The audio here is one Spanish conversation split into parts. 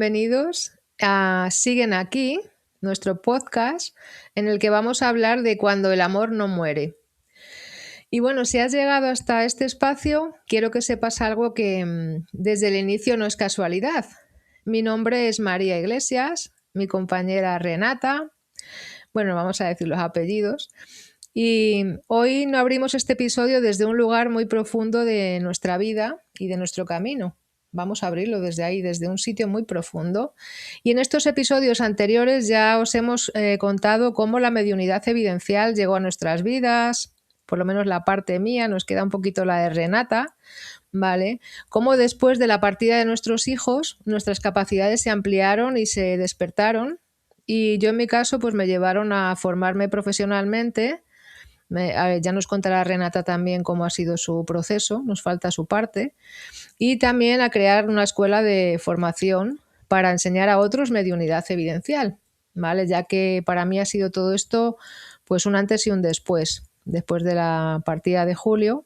Bienvenidos a Siguen aquí, nuestro podcast en el que vamos a hablar de cuando el amor no muere. Y bueno, si has llegado hasta este espacio, quiero que sepas algo que desde el inicio no es casualidad. Mi nombre es María Iglesias, mi compañera Renata, bueno, vamos a decir los apellidos. Y hoy no abrimos este episodio desde un lugar muy profundo de nuestra vida y de nuestro camino. Vamos a abrirlo desde ahí, desde un sitio muy profundo. Y en estos episodios anteriores ya os hemos contado cómo la mediunidad evidencial llegó a nuestras vidas, por lo menos la parte mía, nos queda un poquito la de Renata, ¿vale? Cómo después de la partida de nuestros hijos, nuestras capacidades se ampliaron y se despertaron. Y yo en mi caso, pues me llevaron a formarme profesionalmente. Ya nos contará Renata también cómo ha sido su proceso, nos falta su parte, y también a crear una escuela de formación para enseñar a otros mediunidad evidencial, ¿vale? Ya que para mí ha sido todo esto pues un antes y un después de la partida de Julio.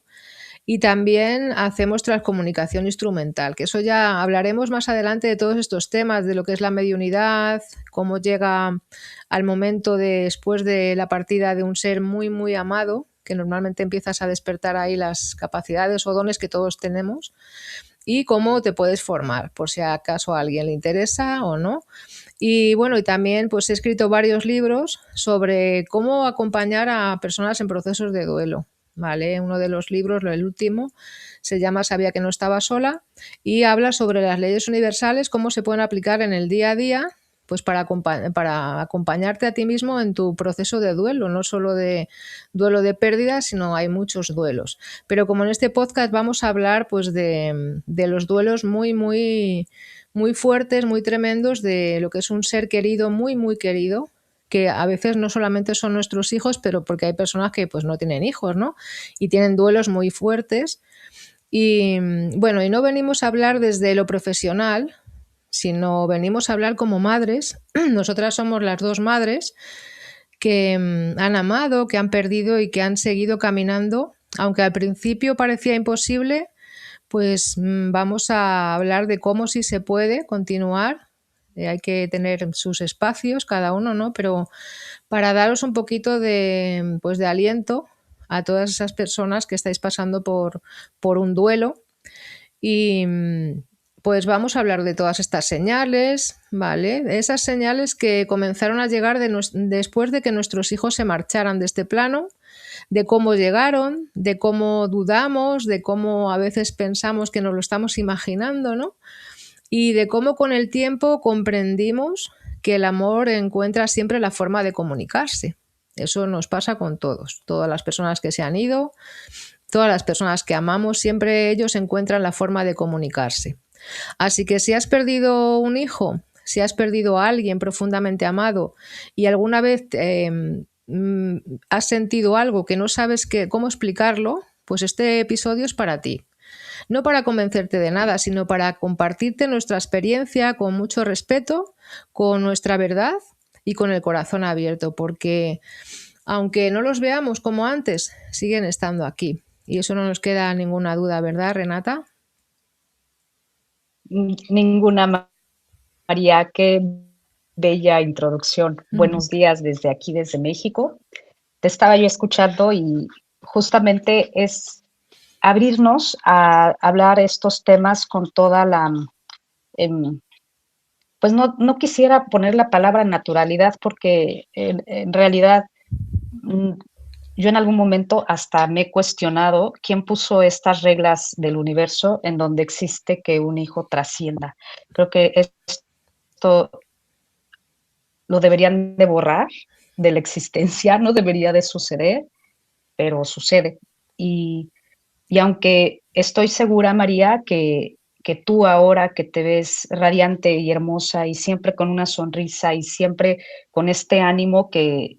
Y también hacemos transcomunicación instrumental, que eso ya hablaremos más adelante de todos estos temas, de lo que es la mediunidad, cómo llega al momento después de la partida de un ser muy, muy amado, que normalmente empiezas a despertar ahí las capacidades o dones que todos tenemos, y cómo te puedes formar, por si acaso a alguien le interesa o no. Y bueno, y también pues he escrito varios libros sobre cómo acompañar a personas en procesos de duelo. ¿Vale? Uno de los libros, el último, se llama Sabía que no estaba sola y habla sobre las leyes universales, cómo se pueden aplicar en el día a día, pues para acompañarte a ti mismo en tu proceso de duelo, no solo de duelo de pérdida, sino hay muchos duelos. Pero como en este podcast vamos a hablar pues de los duelos muy, muy, muy fuertes, muy tremendos, de lo que es un ser querido, muy, muy querido, que a veces no solamente son nuestros hijos, pero porque hay personas que pues no tienen hijos, ¿no? Y tienen duelos muy fuertes. Y bueno, y no venimos a hablar desde lo profesional, sino venimos a hablar como madres. Nosotras somos las dos madres que han amado, que han perdido y que han seguido caminando, aunque al principio parecía imposible, pues vamos a hablar de cómo sí se puede continuar. Hay que tener sus espacios cada uno, ¿no? Pero para daros un poquito de, pues de aliento a todas esas personas que estáis pasando por un duelo. Y pues vamos a hablar de todas estas señales, ¿vale? Esas señales que comenzaron a llegar después de que nuestros hijos se marcharan de este plano, de cómo llegaron, de cómo dudamos, de cómo a veces pensamos que nos lo estamos imaginando, ¿no? Y de cómo con el tiempo comprendimos que el amor encuentra siempre la forma de comunicarse. Eso nos pasa con todos, todas las personas que se han ido, todas las personas que amamos, siempre ellos encuentran la forma de comunicarse. Así que si has perdido un hijo, si has perdido a alguien profundamente amado y alguna vez has sentido algo que no sabes cómo explicarlo, pues este episodio es para ti. No para convencerte de nada, sino para compartirte nuestra experiencia con mucho respeto, con nuestra verdad y con el corazón abierto, porque aunque no los veamos como antes, siguen estando aquí. Y eso no nos queda ninguna duda, ¿verdad, Renata? Ninguna, María, qué bella introducción. Buenos días desde aquí, desde México. Te estaba yo escuchando y justamente es abrirnos a hablar estos temas con toda la, pues no quisiera poner la palabra naturalidad porque en realidad yo en algún momento hasta me he cuestionado quién puso estas reglas del universo en donde existe que un hijo trascienda. Creo que esto lo deberían de borrar de la existencia, no debería de suceder, pero sucede. Y aunque estoy segura, María, que tú ahora que te ves radiante y hermosa y siempre con una sonrisa y siempre con este ánimo que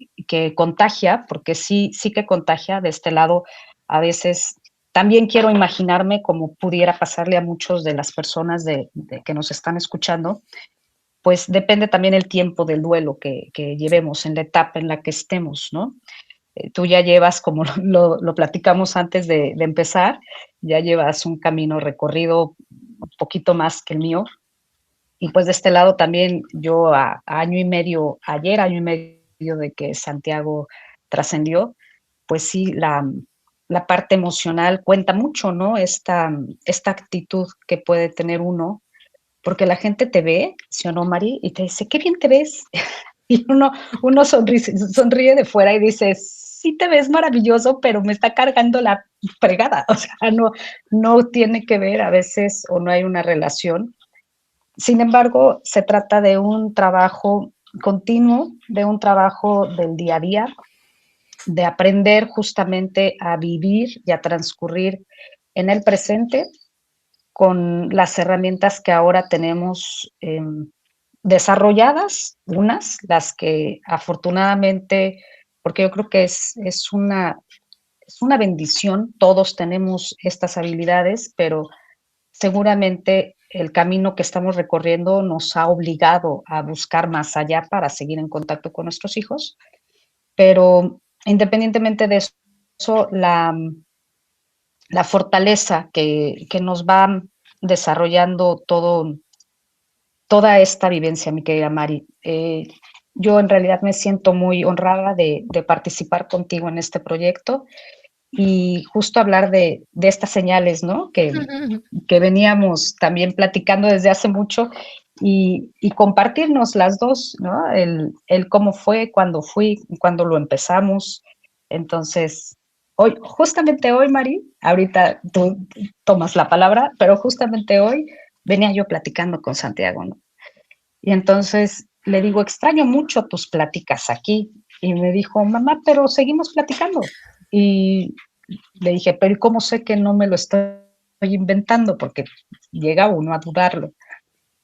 contagia, porque sí, sí que contagia de este lado, a veces también quiero imaginarme como pudiera pasarle a muchos de las personas que nos están escuchando, pues depende también el tiempo del duelo que llevemos en la etapa en la que estemos, ¿no? Tú ya llevas, como lo platicamos antes de empezar, ya llevas un camino recorrido un poquito más que el mío. y pues de este lado también yo a año y medio, ayer año y medio de que Santiago trascendió, pues sí, la parte emocional cuenta mucho, ¿no? Esta actitud que puede tener uno, porque la gente te ve, ¿sí o no, Mari? Y te dice, qué bien te ves. Y uno sonríe de fuera y dice, sí te ves maravilloso, pero me está cargando la fregada. O sea, no tiene que ver a veces o no hay una relación. Sin embargo, se trata de un trabajo continuo, de un trabajo del día a día, de aprender justamente a vivir y a transcurrir en el presente con las herramientas que ahora tenemos desarrolladas, las que afortunadamente, porque yo creo que es una bendición, todos tenemos estas habilidades, pero seguramente el camino que estamos recorriendo nos ha obligado a buscar más allá para seguir en contacto con nuestros hijos, pero independientemente de eso, la fortaleza que nos va desarrollando toda esta vivencia, mi querida Mari. Yo en realidad me siento muy honrada de participar contigo en este proyecto y justo hablar de estas señales, ¿no? Que veníamos también platicando desde hace mucho y compartirnos las dos, ¿no? El cómo fue, cuando lo empezamos. Entonces, hoy, justamente hoy, Mari, ahorita tú tomas la palabra, pero justamente hoy venía yo platicando con Santiago, ¿no? Y entonces le digo, extraño mucho tus pláticas aquí. Y me dijo, mamá, pero seguimos platicando. Y le dije, pero ¿y cómo sé que no me lo estoy inventando? Porque llega uno a dudarlo.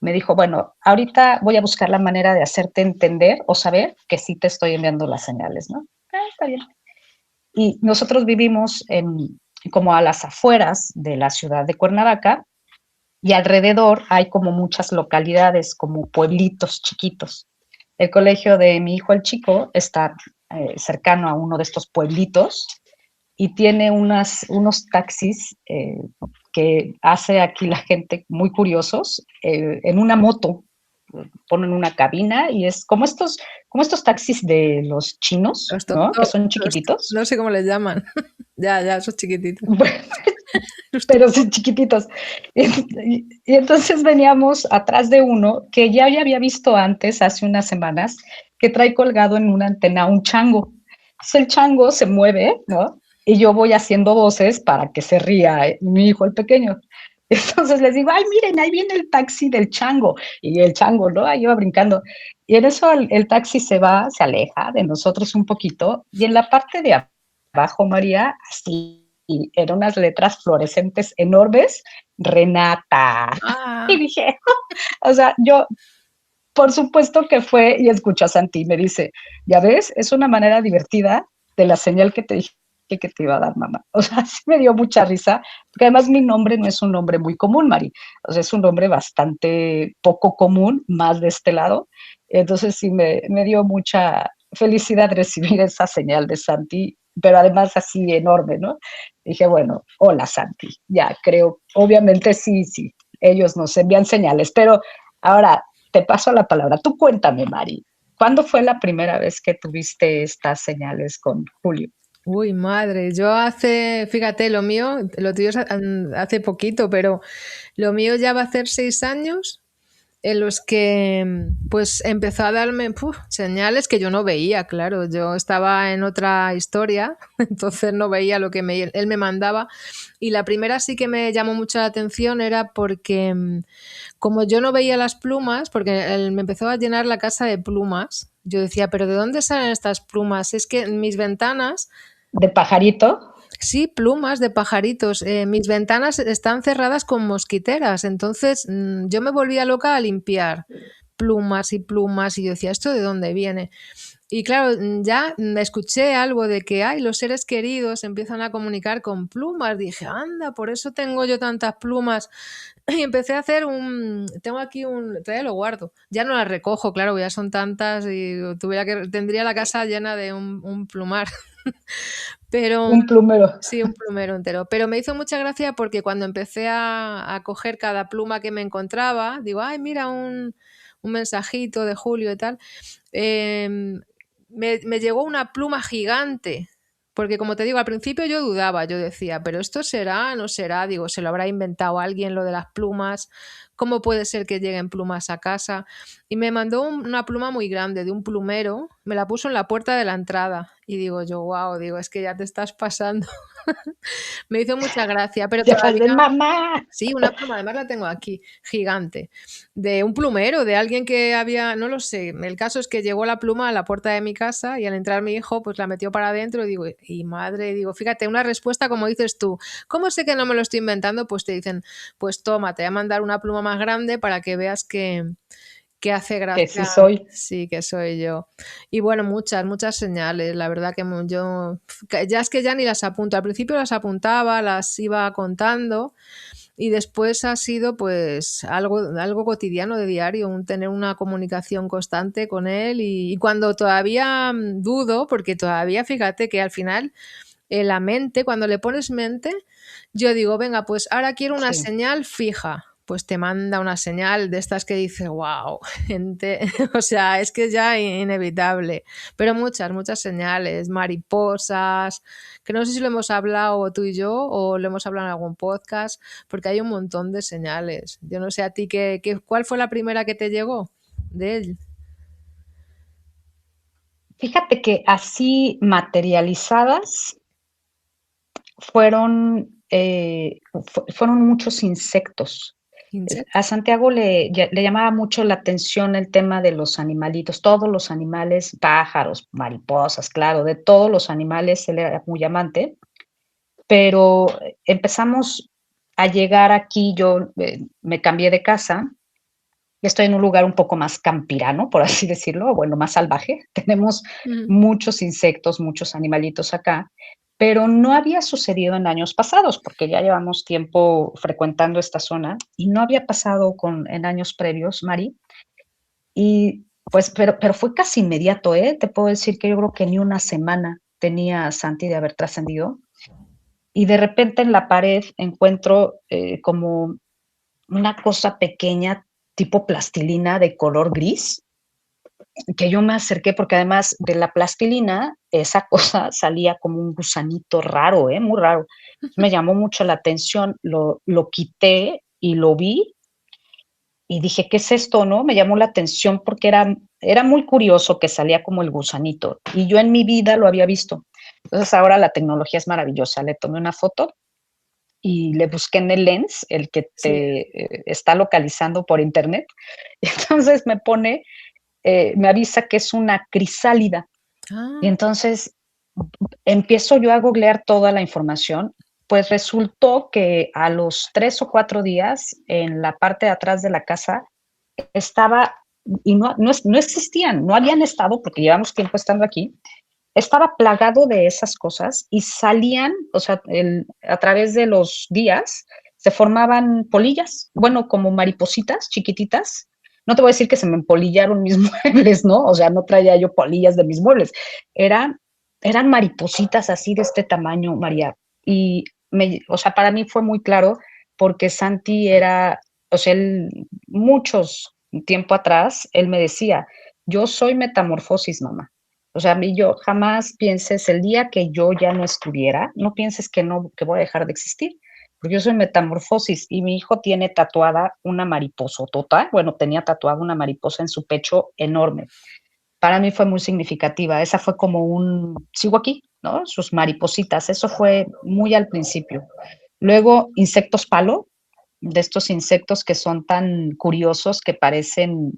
Me dijo, bueno, ahorita voy a buscar la manera de hacerte entender o saber que sí te estoy enviando las señales, ¿no? Está bien. Y nosotros vivimos como a las afueras de la ciudad de Cuernavaca y alrededor hay como muchas localidades, como pueblitos chiquitos. El colegio de mi hijo el chico está cercano a uno de estos pueblitos y tiene unos taxis que hace aquí la gente muy curiosos, en una moto, ponen una cabina y es como estos taxis de los chinos, Los ¿no? Que tuk-tuk, son chiquititos. no sé cómo les llaman. Ya, esos chiquititos. Los Pero tuk-tuk. sí chiquititos. Y entonces veníamos atrás de uno que ya había visto antes, hace unas semanas, que trae colgado en una antena un chango. Entonces el chango se mueve, ¿no? Y yo voy haciendo voces para que se ría mi hijo el pequeño. Entonces les digo, ay, miren, ahí viene el taxi del chango. Y el chango, ¿no? Ahí iba brincando. Y en eso el taxi se va, se aleja de nosotros un poquito. Y en la parte de abajo, María, así, eran unas letras fluorescentes enormes, Renata. Y Ah, dije, o sea, yo, por supuesto que fue y escuchó a Santi y me dice, ya ves, es una manera divertida de la señal que te dije que te iba a dar mamá. O sea, sí me dio mucha risa, porque además mi nombre no es un nombre muy común, Mari. O sea, es un nombre bastante poco común, más de este lado. Entonces sí me dio mucha felicidad recibir esa señal de Santi, pero además así enorme, ¿no? Dije, bueno, hola Santi, ya creo, obviamente sí, ellos nos envían señales, pero ahora te paso la palabra. Tú cuéntame, Mari, ¿cuándo fue la primera vez que tuviste estas señales con Julio? uy, madre. Yo fíjate, lo tuyo es hace poquito, pero lo mío ya va a hacer 6 años en los que pues empezó a darme señales que yo no veía, claro. Yo estaba en otra historia, entonces no veía lo que él me mandaba. Y la primera sí que me llamó mucho la atención era porque como yo no veía las plumas, porque él me empezó a llenar la casa de plumas, yo decía, pero ¿de dónde salen estas plumas? Es que en mis ventanas. ¿De pajarito? Sí, plumas de pajaritos. Mis ventanas están cerradas con mosquiteras, entonces yo me volvía loca a limpiar plumas y plumas y yo decía, ¿esto de dónde viene? Y claro, ya escuché algo de que ay, los seres queridos empiezan a comunicar con plumas. Dije, anda, por eso tengo yo tantas plumas. Y empecé a hacer tengo aquí todavía lo guardo. Ya no las recojo, claro, ya son tantas y tendría la casa llena de un plumar. Pero Un plumero. sí, un plumero entero. Pero me hizo mucha gracia porque cuando empecé a coger cada pluma que me encontraba, digo, ay, mira, un mensajito de Julio y tal. em, me llegó una pluma gigante. Porque como te digo, al principio yo dudaba, yo decía, pero esto será, no será, digo, se lo habrá inventado alguien lo de las plumas, ¿cómo puede ser que lleguen plumas a casa? Y me mandó una pluma muy grande de un plumero, me la puso en la puerta de la entrada y digo yo, wow, digo, es que ya te estás pasando. Me hizo mucha gracia, pero Ya de todavía, mamá. sí, una pluma, además la tengo aquí, gigante, de un plumero, de alguien que había, no lo sé, el caso es que llegó la pluma a la puerta de mi casa y al entrar mi hijo, pues la metió para adentro y digo, y madre, digo, fíjate, una respuesta como dices tú, ¿cómo sé que no me lo estoy inventando? Pues te dicen, pues toma, te voy a mandar una pluma más grande para que veas que hace Que sí gracia, soy. sí, que soy yo. Y bueno, muchas, muchas señales, la verdad que yo, ya es que ya ni las apunto, al principio las apuntaba, las iba contando y después ha sido pues algo cotidiano de diario, tener una comunicación constante con él y cuando todavía dudo, porque todavía fíjate que al final la mente, cuando le pones mente, yo digo, venga, pues ahora quiero una Sí. señal fija. Pues te manda una señal de estas que dice, wow, gente, o sea, es que ya inevitable. Pero muchas, muchas señales, mariposas, que no sé si lo hemos hablado tú y yo o lo hemos hablado en algún podcast, porque hay un montón de señales. Yo no sé a ti, ¿cuál fue la primera que te llegó de él? Fíjate que así materializadas fueron muchos insectos. A ¿Insectos? Santiago le llamaba mucho la atención el tema de los animalitos, todos los animales, pájaros, mariposas, claro, de todos los animales él era muy amante, pero empezamos a llegar aquí, yo me cambié de casa y estoy en un lugar un poco más campirano, por así decirlo, bueno, más salvaje. Tenemos Mm, muchos insectos, muchos animalitos acá, pero no había sucedido en años pasados, porque ya llevamos tiempo frecuentando esta zona y no había pasado en años previos, Mari. Y pues, pero fue casi inmediato, ¿eh? Te puedo decir que yo creo que ni una semana tenía Santi de haber trascendido. Y de repente en la pared encuentro como una cosa pequeña, tipo plastilina de color gris, que yo me acerqué porque además de la plastilina, esa cosa salía como un gusanito raro, muy raro. Me llamó mucho la atención, lo quité y lo vi y dije, ¿qué es esto? ¿No? Me llamó la atención porque era muy curioso que salía como el gusanito y yo en mi vida lo había visto. Entonces ahora la tecnología es maravillosa. Le tomé una foto y le busqué en el Lens, el que sí. te está localizando por internet. Entonces me avisa que es una crisálida. Y Ah, entonces empiezo yo a googlear toda la información. Pues resultó que a los 3 o 4 días, en la parte de atrás de la casa, estaba, y no existían, no habían estado, porque llevamos tiempo estando aquí, estaba plagado de esas cosas y salían, o sea, a través de los días se formaban polillas, bueno, como maripositas chiquititas. No te voy a decir que se me empolillaron mis muebles, ¿no? O sea, no traía yo polillas de mis muebles. Eran, eran maripositas así de este tamaño, María. Y o sea, para mí fue muy claro porque Santi era, o sea, muchos tiempo atrás, él me decía, yo soy metamorfosis, mamá. O sea, a mí yo jamás pienses el día que yo ya no estuviera, no pienses que no, que voy a dejar de existir, porque yo soy metamorfosis y mi hijo tiene tatuada una mariposa total, bueno, tenía tatuada una mariposa en su pecho enorme. Para mí fue muy significativa, esa fue como sigo aquí, ¿no? Sus maripositas, eso fue muy al principio. Luego, insectos palo, de estos insectos que son tan curiosos que parecen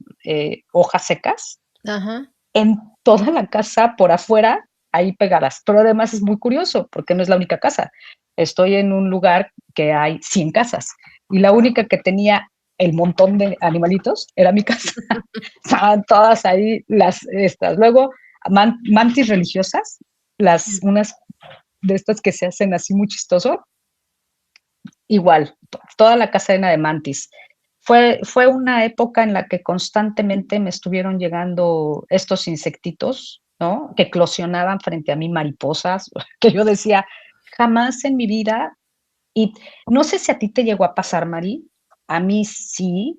hojas secas, ajá. en toda la casa por afuera, ahí pegadas. Pero además es muy curioso porque no es la única casa. Estoy en un lugar que hay 100 casas y la única que tenía el montón de animalitos era mi casa. Estaban todas ahí estas. Luego, mantis religiosas, unas de estas que se hacen así muy chistoso, igual, toda la casa llena de mantis. Fue una época en la que constantemente me estuvieron llegando estos insectitos, ¿no? Que eclosionaban frente a mí, mariposas, que yo decía, jamás en mi vida. Y no sé si a ti te llegó a pasar, Mari, a mí sí,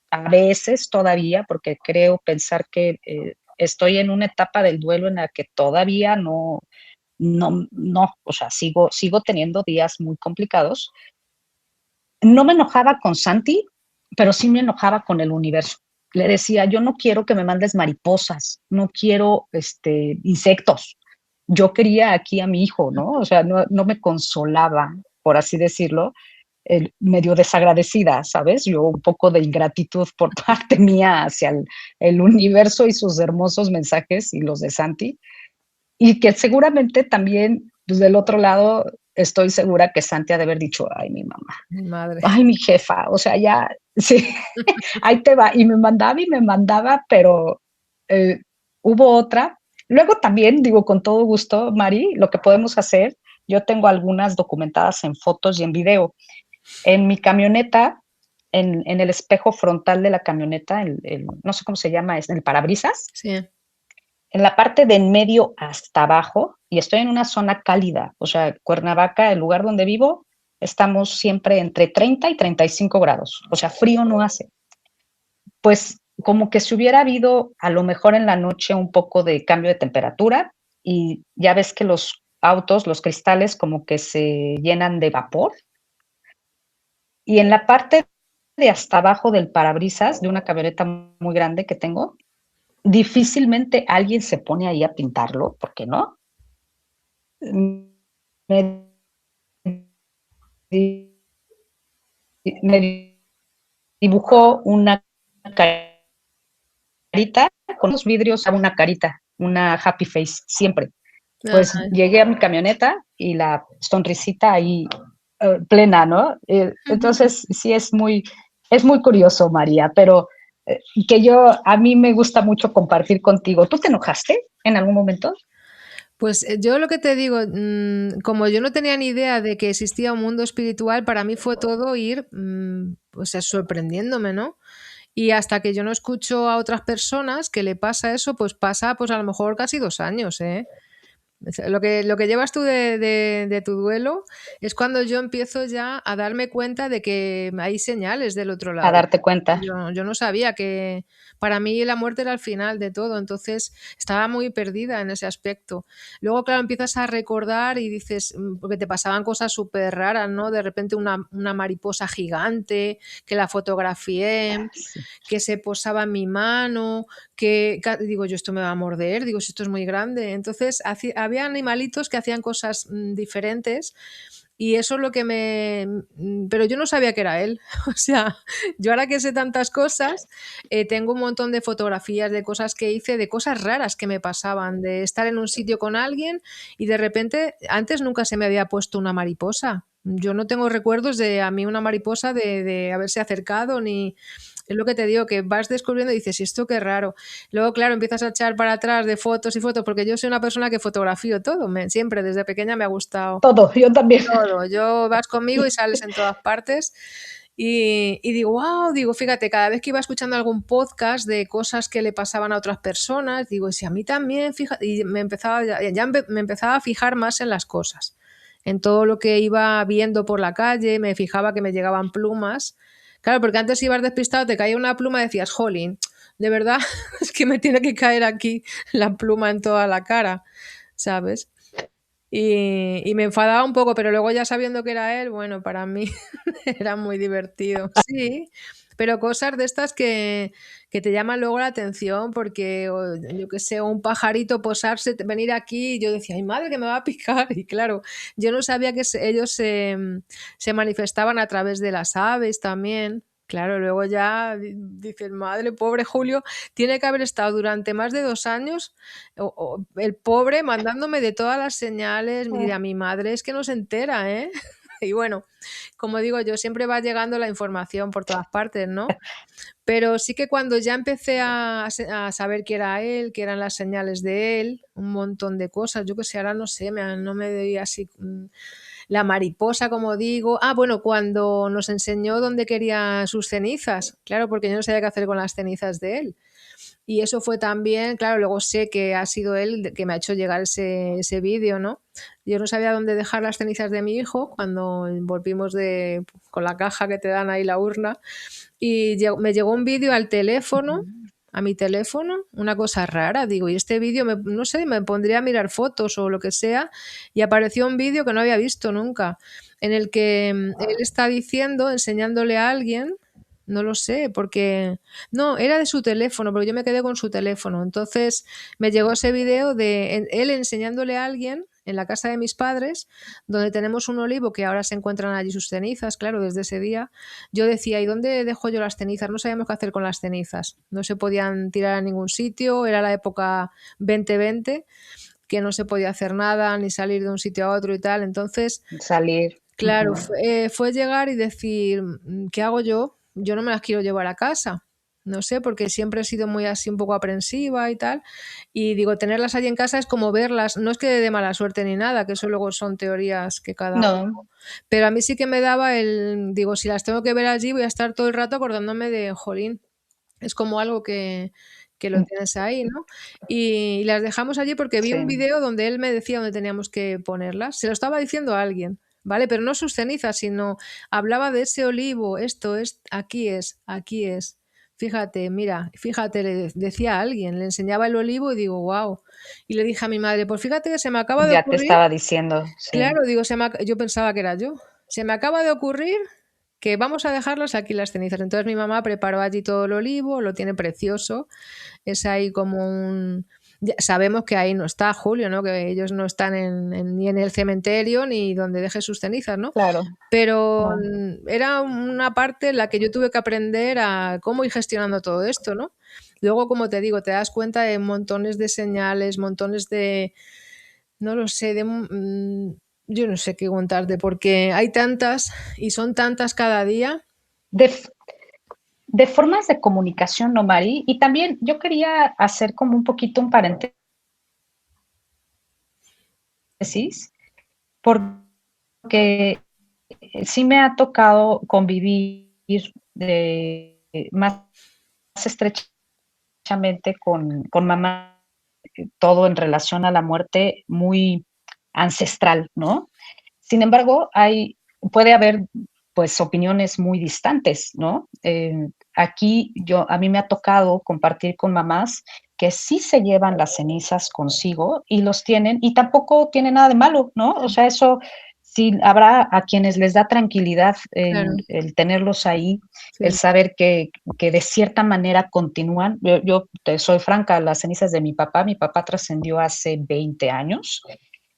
a veces todavía, porque creo pensar que estoy en una etapa del duelo en la que todavía no, o sea, sigo teniendo días muy complicados. No me enojaba con Santi, pero sí me enojaba con el universo. Le decía, yo no quiero que me mandes mariposas, no quiero insectos. Yo quería aquí a mi hijo, ¿no? O sea, no me consolaba, por así decirlo, medio desagradecida, ¿sabes? Yo un poco de ingratitud por parte mía hacia el universo y sus hermosos mensajes y los de Santi. Y que seguramente también, pues del otro lado, estoy segura que Santi ha de haber dicho, ay, mi mamá, Mi madre. ay, mi jefa, o sea, ya, sí, ahí te va. Y me mandaba, pero eh, hubo otra. Luego también, digo, con todo gusto, Mari, lo que podemos hacer, yo tengo algunas documentadas en fotos y en video. En mi camioneta, en el espejo frontal de la camioneta, no sé cómo se llama, es el parabrisas, Sí. en la parte de en medio hasta abajo, y estoy en una zona cálida, o sea, Cuernavaca, el lugar donde vivo, estamos siempre entre 30 y 35 grados, o sea, frío no hace. Pues como que si hubiera habido a lo mejor en la noche un poco de cambio de temperatura y ya ves que los autos, los cristales como que se llenan de vapor y en la parte de hasta abajo del parabrisas de una camioneta muy grande que tengo, difícilmente alguien se pone ahí a pintarlo, ¿por qué no? Me me dibujó una carita, con los vidrios, una carita, una happy face, siempre. Pues Ajá. llegué a mi camioneta y la sonrisita ahí plena, ¿no? Entonces, sí es muy curioso, María, pero que a mí me gusta mucho compartir contigo. ¿Tú te enojaste en algún momento? Pues yo lo que te digo, como yo no tenía ni idea de que existía un mundo espiritual, para mí fue todo ir, o sea, sorprendiéndome, ¿no? Y hasta que yo no escucho a otras personas que le pasa eso, pues pasa, pues a lo mejor casi 2 años, ¿eh? O sea, lo que llevas tú de tu duelo es cuando yo empiezo ya a darme cuenta de que hay señales del otro A lado. darte cuenta. Yo no sabía que para mí la muerte era el final de todo, entonces estaba muy perdida en ese aspecto. Luego, claro, empiezas a recordar y dices, porque te pasaban cosas súper raras, ¿no? De repente una mariposa gigante, que la fotografié, Sí. que se posaba en mi mano, digo yo, esto me va a morder, digo, si esto es muy grande. Entonces, había animalitos que hacían cosas diferentes y eso es lo que pero yo no sabía que era él. O sea, yo ahora que sé tantas cosas, tengo un montón de fotografías de cosas que hice, de cosas raras que me pasaban, de estar en un sitio con alguien y de repente, antes nunca se me había puesto una mariposa. Yo no tengo recuerdos de a mí una mariposa de haberse acercado ni es lo que te digo, que vas descubriendo y dices: "¿Y esto qué raro?". Luego, claro, empiezas a echar para atrás de fotos y fotos, porque yo soy una persona que fotografío todo, siempre desde pequeña me ha gustado Todo, yo también. todo. Yo vas conmigo y sales en todas partes. Y digo, wow, digo, fíjate, cada vez que iba escuchando algún podcast de cosas que le pasaban a otras personas, digo, si a mí también, fíjate, y me empezaba a fijar más en las cosas, en todo lo que iba viendo por la calle, me fijaba que me llegaban plumas. Claro, porque antes ibas despistado, te caía una pluma y decías, jolín, de verdad, es que me tiene que caer aquí la pluma en toda la cara, ¿sabes? Y me enfadaba un poco, pero luego ya sabiendo que era él, bueno, para mí era muy divertido. Sí, pero cosas de estas que te llaman luego la atención porque, o yo qué sé, un pajarito posarse, venir aquí, y yo decía: "Ay, madre, que me va a picar". Y claro, yo no sabía que ellos se manifestaban a través de las aves también. Claro, luego ya dices: "Madre, pobre Julio, tiene que haber estado durante más de 2 años el pobre mandándome de todas las señales, mira, mi madre es que no se entera, ¿eh? Y bueno, como digo yo, siempre va llegando la información por todas partes, ¿no? Pero sí que cuando ya empecé a saber que era él, que eran las señales de él, un montón de cosas, yo qué sé, ahora no sé, no me doy así, la mariposa, como digo. Ah, bueno, cuando nos enseñó dónde quería sus cenizas, claro, porque yo no sabía qué hacer con las cenizas de él. Y eso fue también, claro, luego sé que ha sido él que me ha hecho llegar ese vídeo, ¿no? Yo no sabía dónde dejar las cenizas de mi hijo cuando volvimos con la caja que te dan ahí, la urna, y me llegó un vídeo al teléfono, a mi teléfono, una cosa rara, digo, y este vídeo, no sé, me pondría a mirar fotos o lo que sea, y apareció un vídeo que no había visto nunca, en el que él está diciendo, enseñándole a alguien, no lo sé, porque no, era de su teléfono, pero yo me quedé con su teléfono. Entonces me llegó ese video de él enseñándole a alguien en la casa de mis padres, donde tenemos un olivo que ahora se encuentran allí sus cenizas, claro, desde ese día. Yo decía, ¿y dónde dejo yo las cenizas? No sabíamos qué hacer con las cenizas. No se podían tirar a ningún sitio, era la época 2020, que no se podía hacer nada, ni salir de un sitio a otro y tal. Entonces, Salir. claro, fue llegar y decir, ¿qué hago yo? Yo no me las quiero llevar a casa. No sé, porque siempre he sido muy así un poco aprensiva y tal. Y digo, tenerlas allí en casa es como verlas. No es que de mala suerte ni nada, que eso luego son teorías que cada uno. No, Pero a mí sí que me daba digo, si las tengo que ver allí, voy a estar todo el rato acordándome de Jolín. Es como algo que lo tienes ahí, ¿no? Y las dejamos allí porque vi un sí. video donde él me decía dónde teníamos que ponerlas. Se lo estaba diciendo a alguien, ¿vale? Pero no sus cenizas, sino hablaba de ese olivo, esto es, aquí es, aquí es. Fíjate, mira, fíjate, decía a alguien, le enseñaba el olivo y digo, wow. Y le dije a mi madre, pues fíjate que se me acaba de Ya te ocurrir. estaba diciendo, sí. Claro, digo, yo pensaba que era yo. Se me acaba de ocurrir que vamos a dejarlas aquí las cenizas. Entonces mi mamá preparó allí todo el olivo, lo tiene precioso. Es ahí como sabemos que ahí no está Julio, ¿no? Que ellos no están ni en el cementerio ni donde deje sus cenizas, ¿no? Claro, Pero no. era una parte en la que yo tuve que aprender a cómo ir gestionando todo esto, ¿no? Luego, como te digo, te das cuenta de montones de señales, montones de, no lo sé, yo no sé qué contarte, porque hay tantas y son tantas cada día. De, f- de formas de comunicación, ¿no, Mari? Y también yo quería hacer como un poquito un paréntesis, porque sí me ha tocado convivir más estrechamente con mamá, todo en relación a la muerte muy ancestral, ¿no? Sin embargo, puede haber pues opiniones muy distantes, ¿no? Aquí a mí me ha tocado compartir con mamás que sí se llevan las cenizas consigo y los tienen, y tampoco tiene nada de malo, ¿no? O sea, eso sí habrá a quienes les da tranquilidad Claro, el tenerlos ahí, el sí. saber que de cierta manera continúan. Yo te soy franca, las cenizas de mi papá trascendió hace 20 años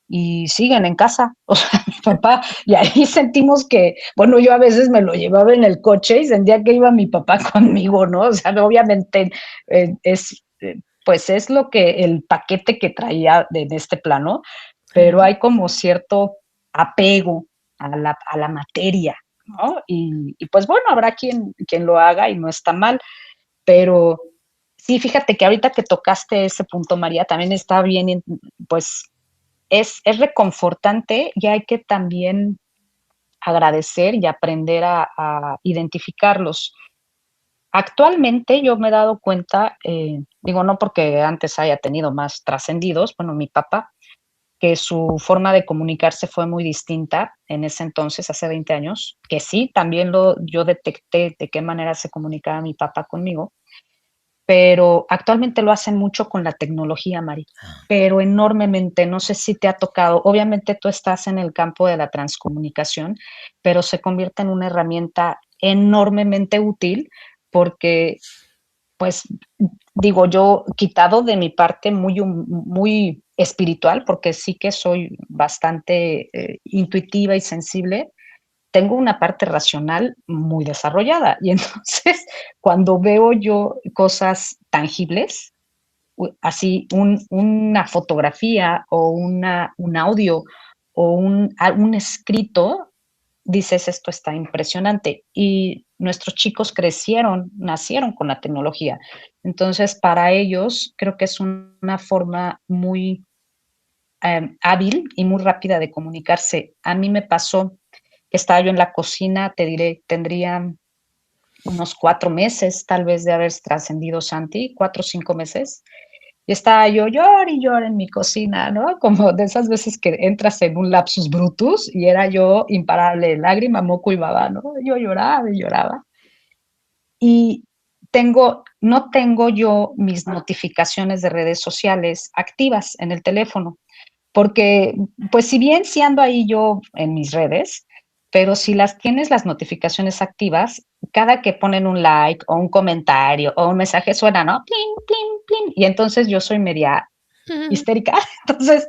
y siguen en casa. O sea, mi papá, y ahí sentimos que, bueno, yo a veces me lo llevaba en el coche y sentía que iba mi papá conmigo, ¿no? O sea, obviamente pues es lo que el paquete que traía en este plano, pero hay como cierto apego a la materia, ¿no? Y pues bueno, habrá quien lo haga y no está mal, pero sí, fíjate que ahorita que tocaste ese punto, María, también está bien, pues es reconfortante y hay que también agradecer y aprender a identificarlos. Actualmente yo me he dado cuenta, digo, no porque antes haya tenido más trascendidos, bueno, mi papá, que su forma de comunicarse fue muy distinta en ese entonces, hace 20 años, que sí, también yo detecté de qué manera se comunicaba mi papá conmigo, pero actualmente lo hacen mucho con la tecnología, Mari, pero enormemente. No sé si te ha tocado. Obviamente tú estás en el campo de la transcomunicación, pero se convierte en una herramienta enormemente útil porque, pues, digo yo, quitado de mi parte muy espiritual, porque sí que soy bastante intuitiva y sensible, tengo una parte racional muy desarrollada y entonces cuando veo yo cosas tangibles, así una fotografía o un audio o un escrito, dices, esto está impresionante. Y nuestros chicos nacieron con la tecnología. Entonces, para ellos creo que es una forma muy hábil y muy rápida de comunicarse. A mí me pasó que estaba yo en la cocina, te diré, tendría unos 4 meses tal vez de haber trascendido Santi, 4 o 5 meses. Y estaba yo llor y llor en mi cocina, ¿no? Como de esas veces que entras en un lapsus brutus y era yo imparable, lágrima, moco y baba, ¿no? Yo lloraba y lloraba. Y no tengo yo mis notificaciones de redes sociales activas en el teléfono, porque pues si bien sí ando ahí yo en mis redes, pero si las tienes las notificaciones activas, cada que ponen un like o un comentario o un mensaje suena, ¿no? Plin, plin, plin, y entonces yo soy media histérica, entonces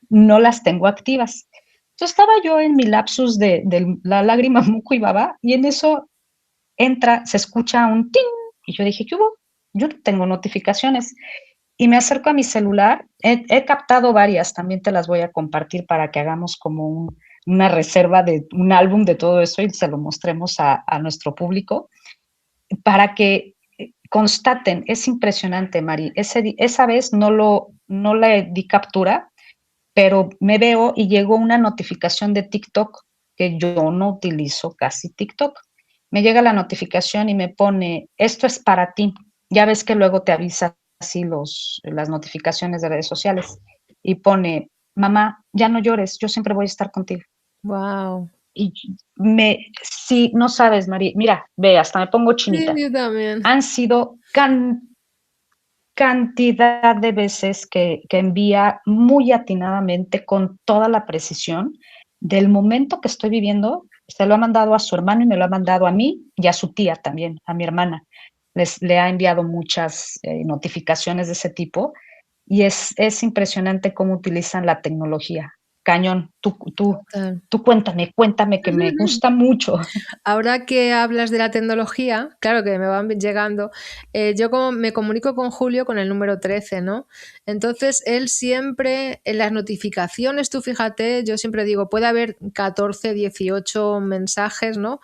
no las tengo activas. Entonces estaba yo en mi lapsus de la lágrima, muco y baba, y en eso entra, se escucha un ting, y yo dije, ¿qué hubo? Yo no tengo notificaciones. Y me acerco a mi celular, he captado varias, también te las voy a compartir para que hagamos como una reserva de un álbum de todo eso y se lo mostremos a nuestro público, para que constaten, es impresionante, Mari, esa vez no le di captura, pero me veo y llegó una notificación de TikTok, que yo no utilizo casi TikTok. Me llega la notificación y me pone, esto es para ti. Ya ves que luego te avisa así las notificaciones de redes sociales. Y pone, mamá, ya no llores, yo siempre voy a estar contigo. Wow. Y sí, no sabes, María, mira, ve, hasta me pongo Sí, chinita. yo también. Han sido cantidad de veces que envía muy atinadamente, con toda la precisión del momento que estoy viviendo. Se lo ha mandado a su hermano y me lo ha mandado a mí y a su tía también, a mi hermana. Le ha enviado muchas notificaciones de ese tipo y es impresionante cómo utilizan la tecnología. Cañón, Total. tú cuéntame, que me gusta mucho. Ahora que hablas de la tecnología, claro que me van llegando, yo como me comunico con Julio con el número 13, ¿no? Entonces, él siempre, en las notificaciones, tú fíjate, yo siempre digo, puede haber 14, 18 mensajes, ¿no?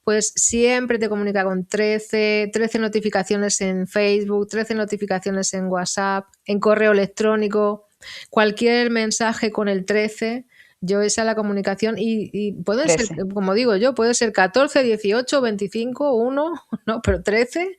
Pues siempre te comunica con 13 notificaciones en Facebook, 13 notificaciones en WhatsApp, en correo electrónico, cualquier mensaje con el 13. Yo esa es la comunicación y pueden ser, 13. como digo yo, puede ser 14, 18, 25, 1, no, pero 13.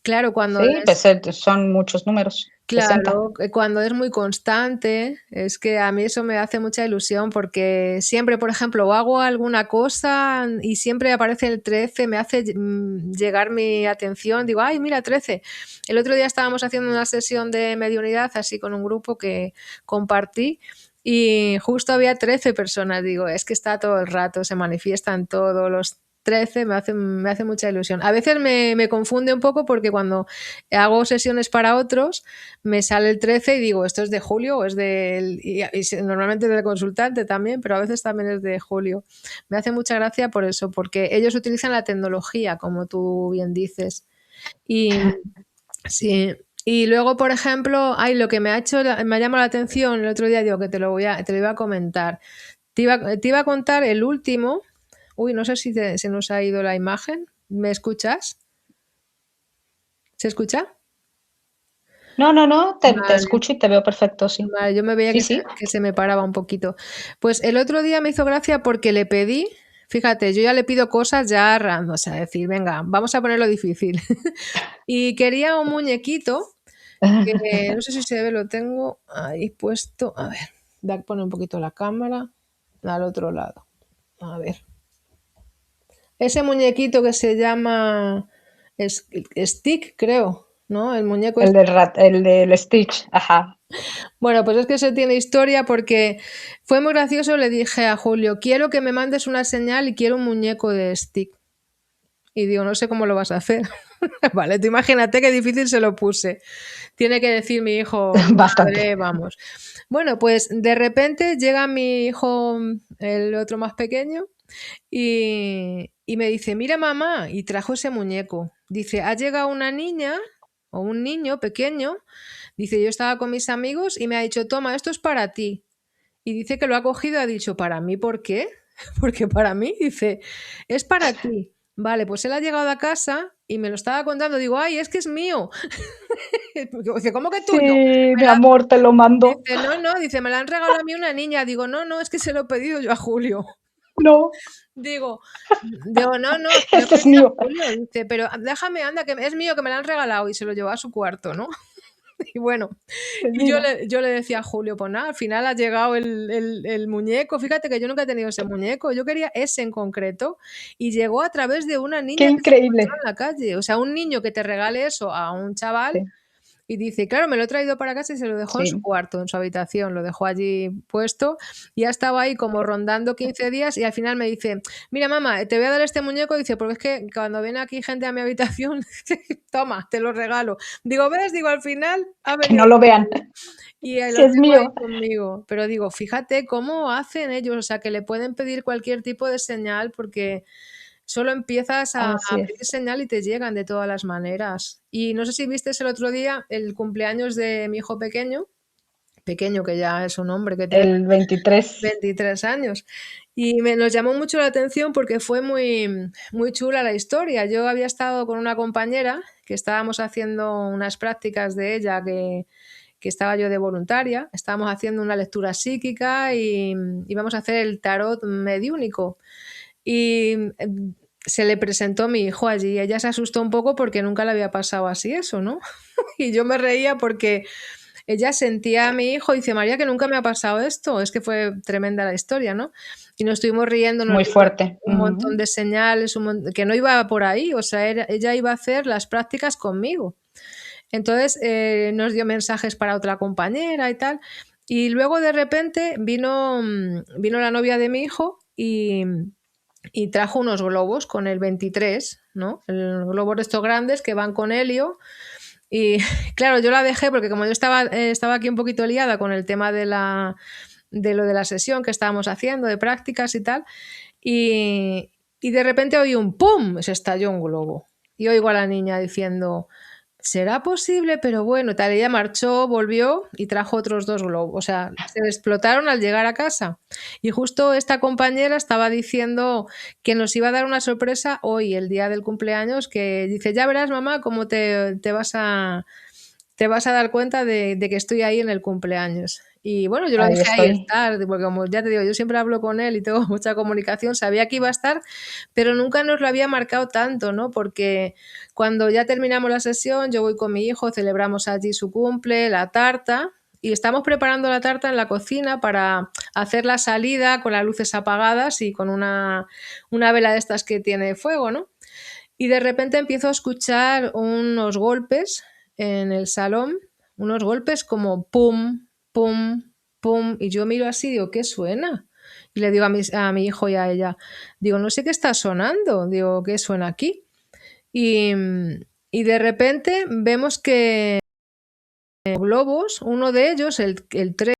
Claro, cuando Sí, es pues son muchos números. 60. Claro, cuando es muy constante, es que a mí eso me hace mucha ilusión porque siempre, por ejemplo, hago alguna cosa y siempre aparece el 13, me hace llegar mi atención, digo, ay, mira, 13. El otro día estábamos haciendo una sesión de mediunidad así con un grupo que compartí y justo había 13 personas, digo, es que está todo el rato, se manifiestan todos los 13, me hace mucha ilusión. A veces me confunde un poco porque cuando hago sesiones para otros, me sale el 13 y digo, ¿esto es de Julio o es del...? Normalmente es del consultante también, pero a veces también es de Julio. Me hace mucha gracia por eso, porque ellos utilizan la tecnología, como tú bien dices. Y sí. Y luego, por ejemplo, lo que me ha hecho, me ha llamado la atención el otro día, digo que te lo iba a comentar. Te iba a contar el último. Uy, no sé si se nos ha ido la imagen. ¿Me escuchas? ¿Se escucha? No, te Vale. escucho y te veo perfecto, sí. Vale, yo me veía Sí, sí. que se me paraba un poquito. Pues el otro día me hizo gracia porque le pedí, fíjate, yo ya le pido cosas ya random, o sea, decir, venga, vamos a ponerlo difícil. Y quería un muñequito que no sé si se ve, lo tengo ahí puesto. A ver, voy a poner un poquito la cámara al otro lado. A ver. Ese muñequito que se llama Stick, creo, ¿no? El muñeco El del Stitch, ajá. Bueno, pues es que eso tiene historia porque fue muy gracioso. Le dije a Julio, quiero que me mandes una señal y quiero un muñeco de stick. Y digo, no sé cómo lo vas a hacer. Vale, tú imagínate qué difícil se lo puse. Tiene que decir mi hijo, Bastante. madre, vamos. Bueno, pues de repente llega mi hijo, el otro más pequeño, y me dice, mira mamá, y trajo ese muñeco. Dice, ha llegado una niña o un niño pequeño. Dice, yo estaba con mis amigos y me ha dicho, toma, esto es para ti. Y dice que lo ha cogido y ha dicho, ¿para mí por qué? Porque para mí, dice, es para ti. Vale, pues él ha llegado a casa y me lo estaba contando. Digo, ay, es que es mío. Dice, ¿cómo que tuyo? Sí, Me mi la- amor, te lo mando. Dice, no, dice, me la han regalado a mí una niña. Digo, no, es que se lo he pedido yo a Julio. No, Digo, no, se lo he este es pedido a mío. Julio. Dice, pero déjame, anda, que es mío, que me la han regalado. Y se lo llevó a su cuarto, ¿no? Y bueno, Es y yo mío. le decía a Julio, pues nada, al final ha llegado el muñeco. Fíjate que yo nunca he tenido ese muñeco, yo quería ese en concreto y llegó a través de una Qué niña que se encontró increíble. en la calle. O sea, un niño que te regale eso a un chaval Sí, y dice, claro, me lo he traído para casa y se lo dejó en su sí. cuarto, en su habitación, lo dejó allí puesto y ha estado ahí como rondando 15 días y al final me dice, mira mamá, te voy a dar este muñeco, dice, porque es que cuando viene aquí gente a mi habitación, toma, te lo regalo. Digo, ¿ves? Digo, al final ha Que venido no lo vean. y Si lo es tengo ahí mío. conmigo. Pero digo, fíjate cómo hacen ellos, o sea, que le pueden pedir cualquier tipo de señal porque solo empiezas Así a pedir es. señal y te llegan de todas las maneras. Y no sé si viste el otro día el cumpleaños de mi hijo pequeño que ya es un hombre que tiene El 23. 23 años. Y nos llamó mucho la atención porque fue muy chula la historia. Yo había estado con una compañera que estábamos haciendo unas prácticas de ella que estaba yo de voluntaria. Estábamos haciendo una lectura psíquica y íbamos a hacer el tarot mediúnico. Y se le presentó mi hijo allí. Ella se asustó un poco porque nunca le había pasado así eso, ¿no? Y yo me reía porque ella sentía a mi hijo y dice, María, que nunca me ha pasado esto. Es que fue tremenda la historia, ¿no? Y nos estuvimos riendo, nos Muy dio fuerte. un montón de señales, que no iba por ahí, o sea, ella iba a hacer las prácticas conmigo. Entonces nos dio mensajes para otra compañera y tal. Y luego de repente vino la novia de mi hijo y trajo unos globos con el 23, ¿no? El globos de estos grandes que van con helio. Y claro, yo la dejé porque como yo estaba aquí un poquito liada con el tema de lo de la sesión que estábamos haciendo, de prácticas y tal, y de repente oí un ¡pum! Se estalló un globo. Y oigo a la niña diciendo, ¿será posible? Pero bueno, tal, ella marchó, volvió y trajo otros dos globos. O sea, se explotaron al llegar a casa. Y justo esta compañera estaba diciendo que nos iba a dar una sorpresa hoy, el día del cumpleaños, que dice, ya verás, mamá, cómo te vas a dar cuenta de que estoy ahí en el cumpleaños. Y bueno, yo lo Ahí dejé ahí estoy. estar, porque como ya te digo, yo siempre hablo con él y tengo mucha comunicación, sabía que iba a estar, pero nunca nos lo había marcado tanto, ¿no? Porque cuando ya terminamos la sesión, yo voy con mi hijo, celebramos allí su cumple, la tarta, y estamos preparando la tarta en la cocina para hacer la salida con las luces apagadas y con una vela de estas que tiene fuego, ¿no? Y de repente empiezo a escuchar unos golpes en el salón, unos golpes como pum, pum, pum, y yo miro así y digo, ¿qué suena? Y le digo a mi hijo y a ella, digo, no sé qué está sonando, digo, ¿qué suena aquí? Y, y de repente vemos que globos, uno de ellos, el 3,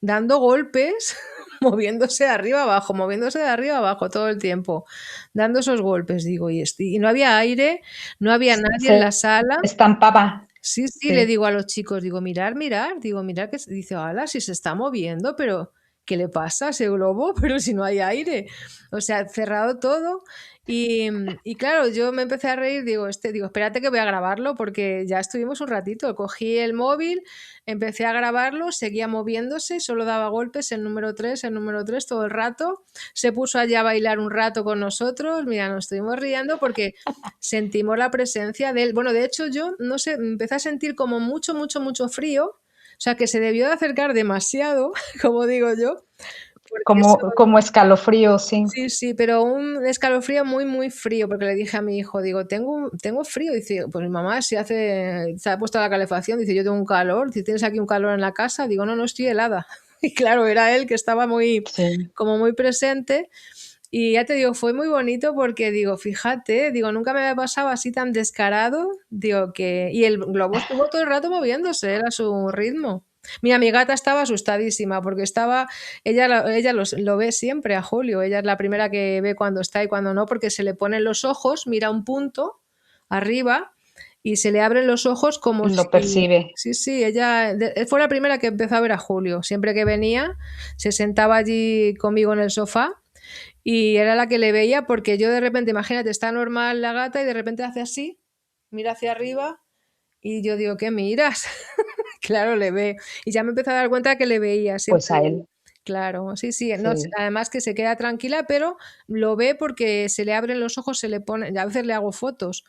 dando golpes, moviéndose de arriba abajo, moviéndose de arriba abajo todo el tiempo, dando esos golpes, digo, y no había aire, no había nadie en la Se sala. estampaba. Sí, sí, le Sí. digo a los chicos, digo, digo, mirar que dice, ala, si se está moviendo, pero ¿qué le pasa a ese globo? Pero si no hay aire. O sea, cerrado todo. Y claro, yo me empecé a reír, digo, espérate que voy a grabarlo porque ya estuvimos un ratito. Cogí el móvil, empecé a grabarlo, seguía moviéndose, solo daba golpes el número 3 todo el rato. Se puso allí a bailar un rato con nosotros. Mira, nos estuvimos riendo porque sentimos la presencia de él. Bueno, de hecho yo, no sé, empecé a sentir como mucho frío, o sea, que se debió de acercar demasiado, como digo yo, porque eso, Como escalofrío, sí. sí, sí, pero un escalofrío muy frío, porque le dije a mi hijo, digo, tengo frío, dice, pues mi mamá se ha puesto la calefacción, dice, yo tengo un calor, si tienes aquí un calor en la casa, digo, no, estoy helada. Y claro, era él que estaba Sí. como muy presente. Y ya te digo, fue muy bonito porque digo, fíjate, digo, nunca me había pasado así tan descarado, digo que... Y el globo estuvo todo el rato moviéndose, era su ritmo. Mira, mi gata estaba asustadísima porque ella lo ve siempre a Julio, ella es la primera que ve cuando está y cuando no, porque se le ponen los ojos, mira un punto arriba y se le abren los ojos como Lo si... percibe. Sí, sí, fue la primera que empezó a ver a Julio. Siempre que venía, se sentaba allí conmigo en el sofá Y era la que le veía porque yo de repente, imagínate, está normal la gata y de repente hace así, mira hacia arriba y yo digo, ¿qué miras? Claro, le ve. Y ya me empecé a dar cuenta que le veía Pues siempre. a él, Claro, sí, sí. No, sí. además que se queda tranquila, pero lo ve porque se le abren los ojos, se le pone, a veces le hago fotos,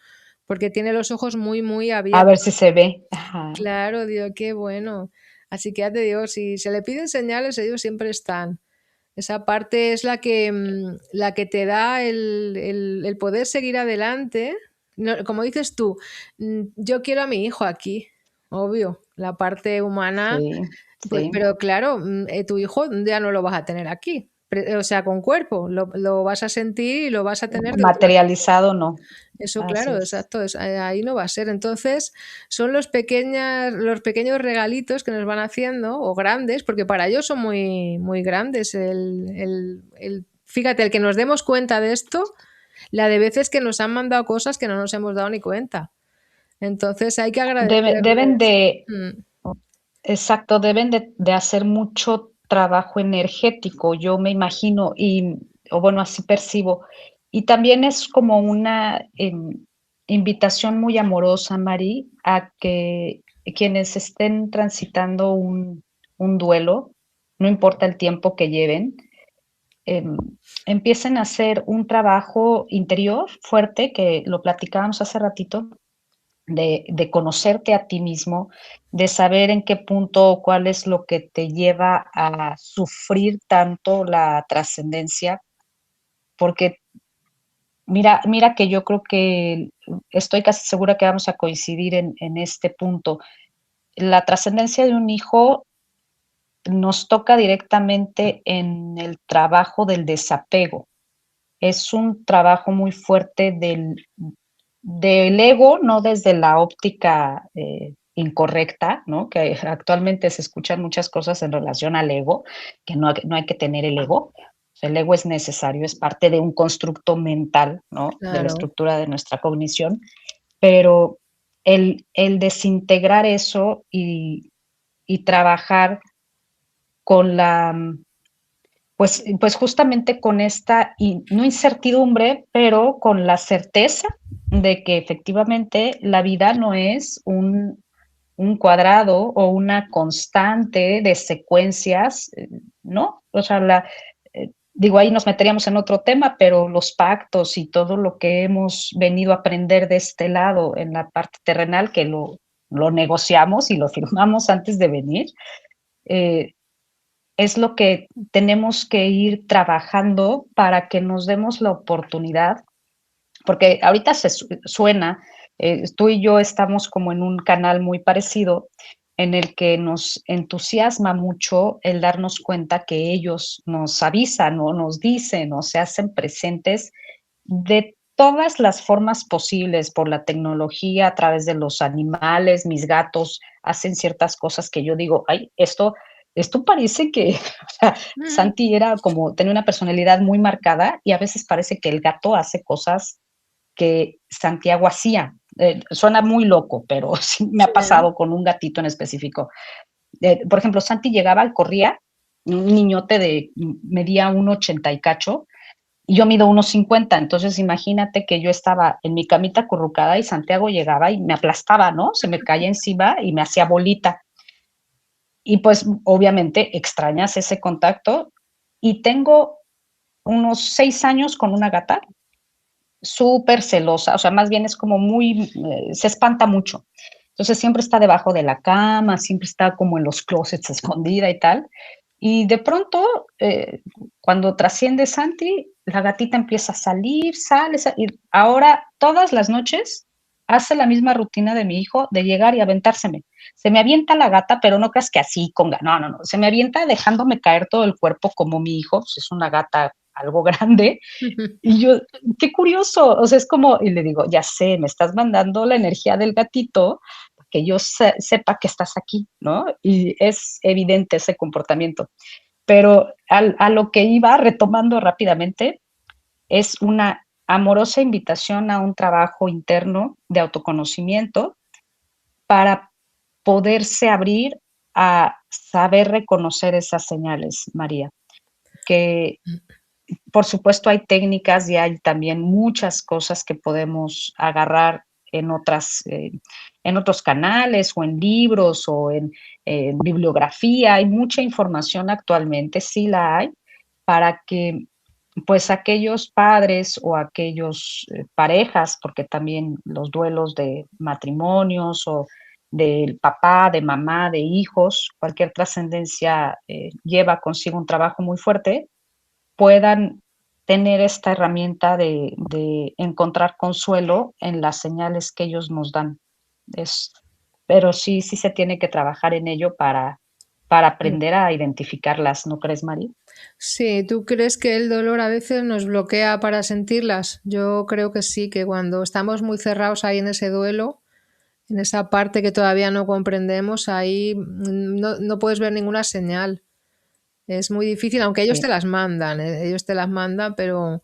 porque tiene los ojos muy, muy A ver si abiertos. se ve. Ajá, Claro, digo, qué bueno. Así que ya te digo, si se le piden señales, ellos siempre están. Esa parte es la que te da el poder seguir adelante. No, como dices tú, yo quiero a mi hijo aquí, obvio, la parte humana, sí, pues, sí. pero claro, tu hijo ya no lo vas a tener aquí, o sea, con cuerpo, lo vas a sentir y lo vas a tener de otra. Materializado no. Eso, Así claro, es. exacto, ahí no va a ser. Entonces, son los pequeños regalitos que nos van haciendo, o grandes, porque para ellos son muy, muy grandes. Fíjate, el que nos demos cuenta de esto, la de veces que nos han mandado cosas que no nos hemos dado ni cuenta. Entonces, hay que Deben agradecerles. de, Mm, exacto, deben de hacer mucho trabajo energético, yo me imagino, o bueno, así percibo. Y también es como una invitación muy amorosa, Mari, a que quienes estén transitando un duelo, no importa el tiempo que lleven, em, empiecen a hacer un trabajo interior fuerte, que lo platicábamos hace ratito, de conocerte a ti mismo, de saber en qué punto, cuál es lo que te lleva a sufrir tanto la trascendencia, porque mira que yo creo que estoy casi segura que vamos a coincidir en este punto. La trascendencia de un hijo nos toca directamente en el trabajo del desapego. Es un trabajo muy fuerte del ego, no desde la óptica incorrecta, ¿no? Que actualmente se escuchan muchas cosas en relación al ego, que no hay que tener el ego. El ego es necesario, es parte de un constructo mental, ¿no? De la claro. estructura de nuestra cognición, pero el desintegrar eso y trabajar con pues justamente con esta, no incertidumbre, pero con la certeza de que efectivamente la vida no es un cuadrado o una constante de secuencias, ¿no? O sea, digo, ahí nos meteríamos en otro tema, pero los pactos y todo lo que hemos venido a aprender de este lado en la parte terrenal, que lo negociamos y lo firmamos antes de venir, eh, es lo que tenemos que ir trabajando para que nos demos la oportunidad, porque ahorita suena, tú y yo estamos como en un canal muy parecido en el que nos entusiasma mucho el darnos cuenta que ellos nos avisan o nos dicen o se hacen presentes de todas las formas posibles por la tecnología, a través de los animales. Mis gatos hacen ciertas cosas que yo digo, ay, esto parece que, o sea, Mm, Santi era como, tenía una personalidad muy marcada y a veces parece que el gato hace cosas que Santiago hacía. Suena muy loco, pero sí me sí, ha pasado con un gatito en específico. Por ejemplo, Santi llegaba y corría, un niñote medía 1,80 y cacho, y yo mido 1,50, entonces imagínate que yo estaba en mi camita acurrucada y Santiago llegaba y me aplastaba, ¿no? Se me caía encima y me hacía bolita. Y pues obviamente extrañas ese contacto. Y tengo unos 6 años con una gata súper celosa, o sea, más bien es como se espanta mucho. Entonces siempre está debajo de la cama, siempre está como en los closets escondida y tal. Y de pronto, cuando trasciende Santi, la gatita empieza a salir, y ahora todas las noches hace la misma rutina de mi hijo de llegar y aventárseme. Se me avienta la gata, pero no creas que así no, no, no, se me avienta dejándome caer todo el cuerpo como mi hijo, pues es una gata algo grande, y yo, qué curioso, o sea, es como, y le digo, ya sé, me estás mandando la energía del gatito, que yo sepa que estás aquí, ¿no? Y es evidente ese comportamiento. Pero a lo que iba retomando rápidamente, es una amorosa invitación a un trabajo interno de autoconocimiento para poderse abrir a saber reconocer esas señales, María, que por supuesto, hay técnicas y hay también muchas cosas que podemos agarrar en otros canales o en libros o en bibliografía. Hay mucha información actualmente, sí la hay, para que pues aquellos padres o aquellos parejas, porque también los duelos de matrimonios o del papá, de mamá, de hijos, cualquier trascendencia lleva consigo un trabajo muy fuerte, puedan tener esta herramienta de encontrar consuelo en las señales que ellos nos dan. Es, pero sí, sí se tiene que trabajar en ello para aprender a identificarlas, ¿no crees, Mari? Sí, ¿tú crees que el dolor a veces nos bloquea para sentirlas? Yo creo que sí, que cuando estamos muy cerrados ahí en ese duelo, en esa parte que todavía no comprendemos, ahí no puedes ver ninguna señal. Es muy difícil, aunque ellos te Sí. las mandan, ellos te las mandan, pero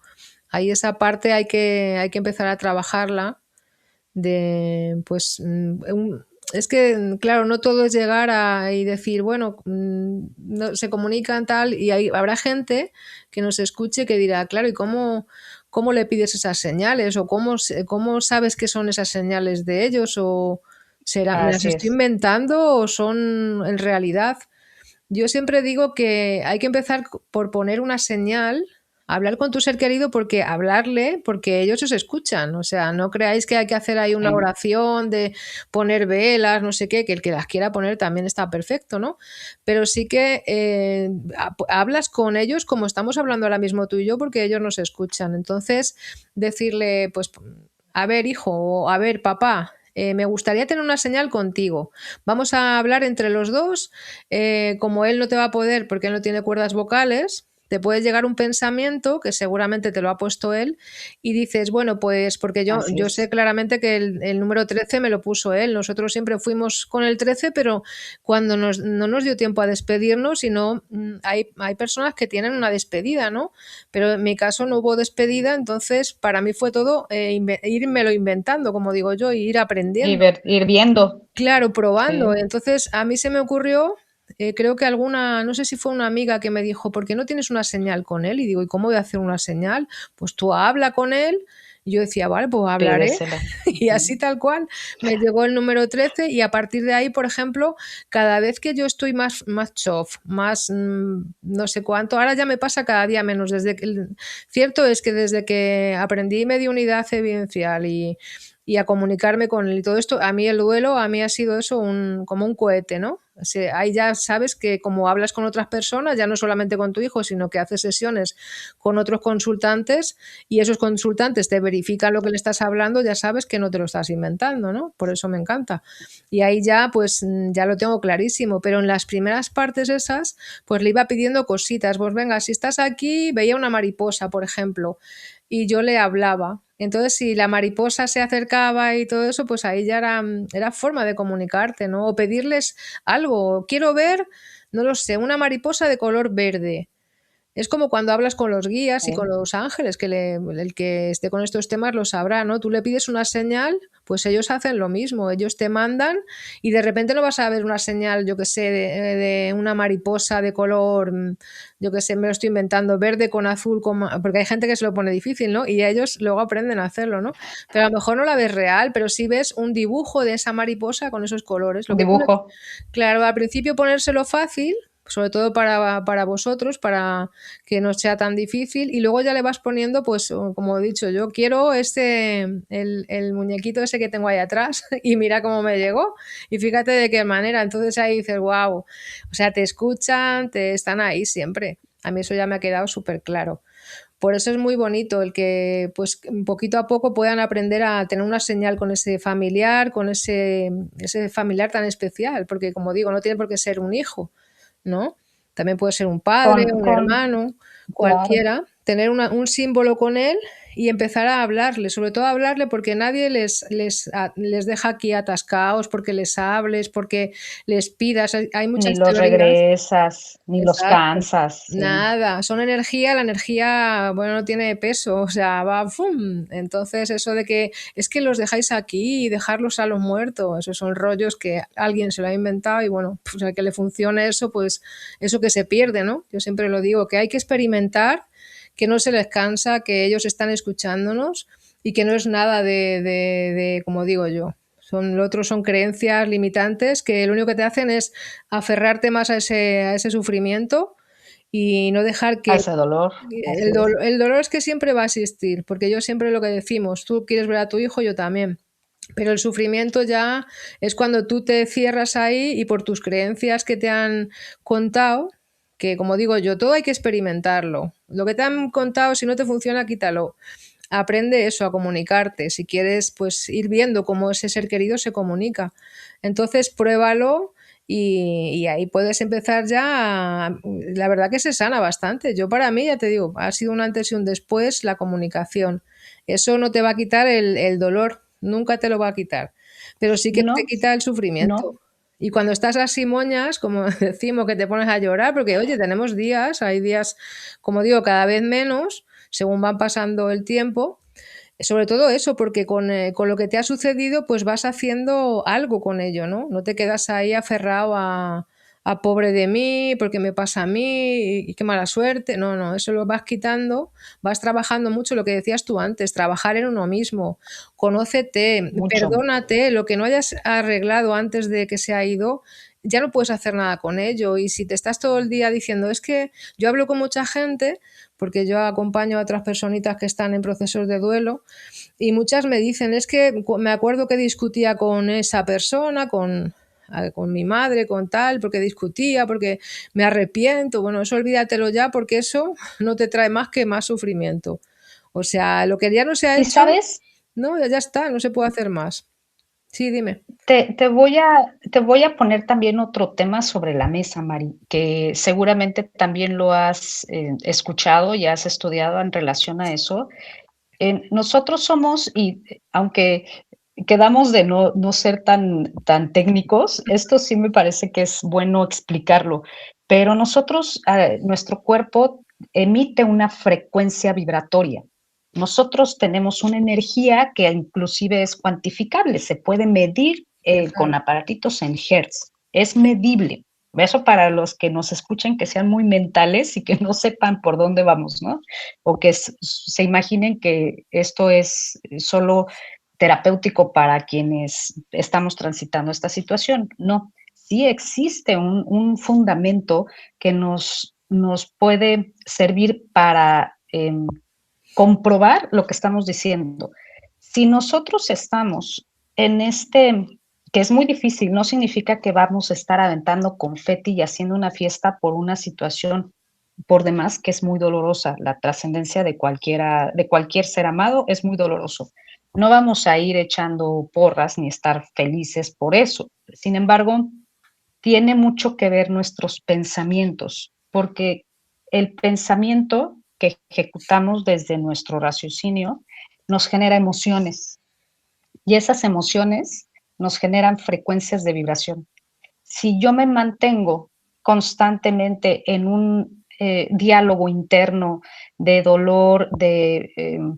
ahí esa parte hay que empezar a trabajarla de, pues, es que, claro, no todo es llegar y decir, bueno, no, se comunican tal, y habrá gente que nos escuche que dirá, claro, ¿y cómo le pides esas señales? ¿O cómo sabes que son esas señales de ellos? ¿O me las Así estoy es. inventando o son en realidad? Yo siempre digo que hay que empezar por poner una señal, hablar con tu ser querido, porque hablarle, porque ellos os escuchan. O sea, no creáis que hay que hacer ahí una Sí. oración de poner velas, no sé qué, que el que las quiera poner también está perfecto, ¿no? Pero sí que hablas con ellos como estamos hablando ahora mismo tú y yo, porque ellos nos escuchan. Entonces, decirle, pues, a ver, hijo, o a ver, papá, me gustaría tener una señal contigo. Vamos a hablar entre los dos, como él no te va a poder porque él no tiene cuerdas vocales, te puede llegar un pensamiento que seguramente te lo ha puesto él y dices, bueno, pues porque Así yo sé es. claramente que el número 13 me lo puso él. Nosotros siempre fuimos con el 13, pero cuando no nos dio tiempo a despedirnos, sino hay personas que tienen una despedida, ¿no? Pero en mi caso no hubo despedida, entonces para mí fue todo irmelo inventando, como digo yo, y ir aprendiendo. Ir viendo. Claro, probando. Sí. Entonces, a mí se me ocurrió, creo que no sé si fue una amiga que me dijo: "¿Por qué no tienes una señal con él?". Y digo: "¿Y cómo voy a hacer una señal?". Pues tú habla con él. Y yo decía: "Vale, pues hablaré". Pídesela. Y Ujú. así tal cual, me llegó el número 13 y a partir de ahí, por ejemplo, cada vez que yo estoy más chof, más, no sé cuánto, ahora ya me pasa cada día menos, cierto es que desde que aprendí mediunidad evidencial y a comunicarme con él y todo esto, a mí el duelo, a mí ha sido eso como un cohete, ¿no? O sea, ahí ya sabes que como hablas con otras personas, ya no solamente con tu hijo, sino que haces sesiones con otros consultantes y esos consultantes te verifican lo que le estás hablando, ya sabes que no te lo estás inventando, ¿no? Por eso me encanta. Y ahí ya, pues ya lo tengo clarísimo, pero en las primeras partes esas, pues le iba pidiendo cositas. Pues venga, si estás aquí, veía una mariposa, por ejemplo, y yo le hablaba. Entonces, si la mariposa se acercaba y todo eso, pues ahí ya era forma de comunicarte, ¿no? O pedirles algo. Quiero ver, no lo sé, una mariposa de color verde. Es como cuando hablas con los guías y con Sí. los ángeles, el que esté con estos temas lo sabrá, ¿no? Tú le pides una señal, pues ellos hacen lo mismo, ellos te mandan y de repente no vas a ver una señal, yo que sé, de una mariposa de color, yo que sé, me lo estoy inventando, verde con azul, porque hay gente que se lo pone difícil, ¿no? Y ellos luego aprenden a hacerlo, ¿no? Pero a lo mejor no la ves real, pero sí ves un dibujo de esa mariposa con esos colores. Lo Un que tú dibujo. Claro, al principio ponérselo fácil, sobre todo para vosotros, para que no sea tan difícil, y luego ya le vas poniendo, pues, como he dicho yo, quiero el muñequito ese que tengo ahí atrás, y mira cómo me llegó, y fíjate de qué manera. Entonces ahí dices: "Guau". O sea, te escuchan, te están ahí siempre. A mí eso ya me ha quedado súper claro. Por eso es muy bonito el que, pues, poquito a poco puedan aprender a tener una señal con ese familiar, con ese familiar tan especial, porque, como digo, no tiene por qué ser un hijo, ¿no? También puede ser un padre, un Con hermano, claro. cualquiera, tener un símbolo con él y empezar a hablarle, sobre todo a hablarle porque nadie les deja aquí atascados, porque les hables, porque les pidas. Hay Ni muchas los teorías. regresas, ni los Exacto. cansas, sí. Nada, son energía, la energía, bueno, no tiene peso, o sea, va fum. Entonces, eso de que es que los dejáis aquí y dejarlos a los muertos, esos son rollos que alguien se lo ha inventado y bueno, pues al que le funcione eso, pues eso que se pierde, ¿no? Yo siempre lo digo, que hay que experimentar, que no se les cansa, que ellos están escuchándonos y que no es nada de como digo yo. Lo otro son creencias limitantes que lo único que te hacen es aferrarte más a ese sufrimiento y no dejar A que ese dolor, así es. el dolor es que siempre va a existir, porque yo siempre lo que decimos, tú quieres ver a tu hijo, yo también. Pero el sufrimiento ya es cuando tú te cierras ahí y por tus creencias que te han contado, que como digo yo, todo hay que experimentarlo. Lo que te han contado, si no te funciona, quítalo. Aprende eso, a comunicarte. Si quieres, pues ir viendo cómo ese ser querido se comunica. Entonces, pruébalo y ahí puedes empezar ya. La verdad que se sana bastante. Yo para mí, ya te digo, ha sido un antes y un después la comunicación. Eso no te va a quitar el dolor, nunca te lo va a quitar, pero sí que te No, quita el no. sufrimiento. Y cuando estás así moñas, como decimos, que te pones a llorar, porque oye, tenemos días, hay días, como digo, cada vez menos, según van pasando el tiempo, sobre todo eso, porque con lo que te ha sucedido, pues vas haciendo algo con ello, ¿no? No te quedas ahí aferrado a pobre de mí, porque me pasa a mí y qué mala suerte. No, no, eso lo vas quitando, vas trabajando mucho lo que decías tú antes, trabajar en uno mismo, conócete, Mucho. perdónate, lo que no hayas arreglado antes de que se ha ido, ya no puedes hacer nada con ello. Y si te estás todo el día diciendo, es que yo hablo con mucha gente, porque yo acompaño a otras personitas que están en procesos de duelo, y muchas me dicen, es que me acuerdo que discutía con esa persona, con mi madre, con tal, porque discutía, porque me arrepiento. Bueno, eso olvídatelo ya, porque eso no te trae más que más sufrimiento. O sea, lo que ya no se ha Y hecho, sabes, no, ya está, no se puede hacer más. Sí, dime. te voy a poner también otro tema sobre la mesa, Mari, que seguramente también lo has escuchado y has estudiado en relación a eso. Nosotros somos, y aunque quedamos de no ser tan técnicos, esto sí me parece que es bueno explicarlo, pero nosotros, nuestro cuerpo emite una frecuencia vibratoria. Nosotros tenemos una energía que inclusive es cuantificable, se puede medir con Fijaros. aparatitos en hertz, es medible. Eso para los que nos escuchen que sean muy mentales y que no sepan por dónde vamos, ¿no? O que se imaginen que esto es solo terapéutico para quienes estamos transitando esta situación. No, sí existe un fundamento que nos puede servir para comprobar lo que estamos diciendo. Si nosotros estamos en que es muy difícil, no significa que vamos a estar aventando confeti y haciendo una fiesta por una situación por demás que es muy dolorosa. La trascendencia de cualquier ser amado es muy doloroso. No vamos a ir echando porras ni estar felices por eso. Sin embargo, tiene mucho que ver nuestros pensamientos, porque el pensamiento que ejecutamos desde nuestro raciocinio nos genera emociones y esas emociones nos generan frecuencias de vibración. Si yo me mantengo constantemente en un diálogo interno de dolor, de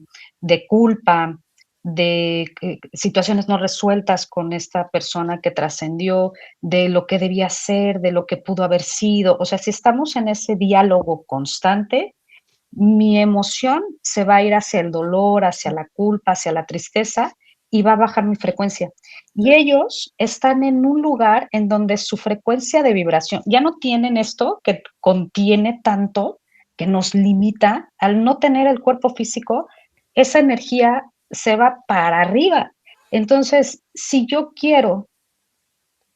culpa, de situaciones no resueltas con esta persona que trascendió, de lo que debía ser, de lo que pudo haber sido. O sea, si estamos en ese diálogo constante, mi emoción se va a ir hacia el dolor, hacia la culpa, hacia la tristeza y va a bajar mi frecuencia. Y ellos están en un lugar en donde su frecuencia de vibración ya no tienen esto que contiene tanto, que nos limita. Al no tener el cuerpo físico, esa energía se va para arriba. Entonces, si yo quiero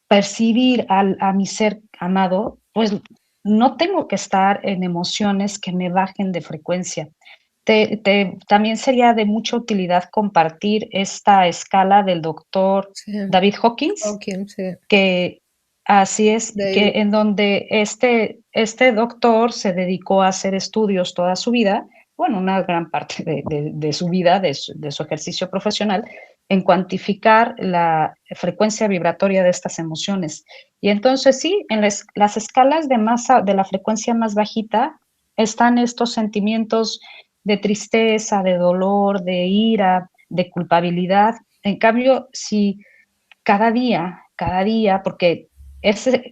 percibir a mi ser amado, pues no tengo que estar en emociones que me bajen de frecuencia. También sería de mucha utilidad compartir esta escala del doctor Sí. David Hawkins, Hawking, sí. que así es, que David. en donde este doctor se dedicó a hacer estudios toda su vida, bueno, una gran parte de su vida, de su ejercicio profesional, en cuantificar la frecuencia vibratoria de estas emociones. Y entonces sí, en las escalas de masa, de la frecuencia más bajita, están estos sentimientos de tristeza, de dolor, de ira, de culpabilidad. En cambio, si cada día,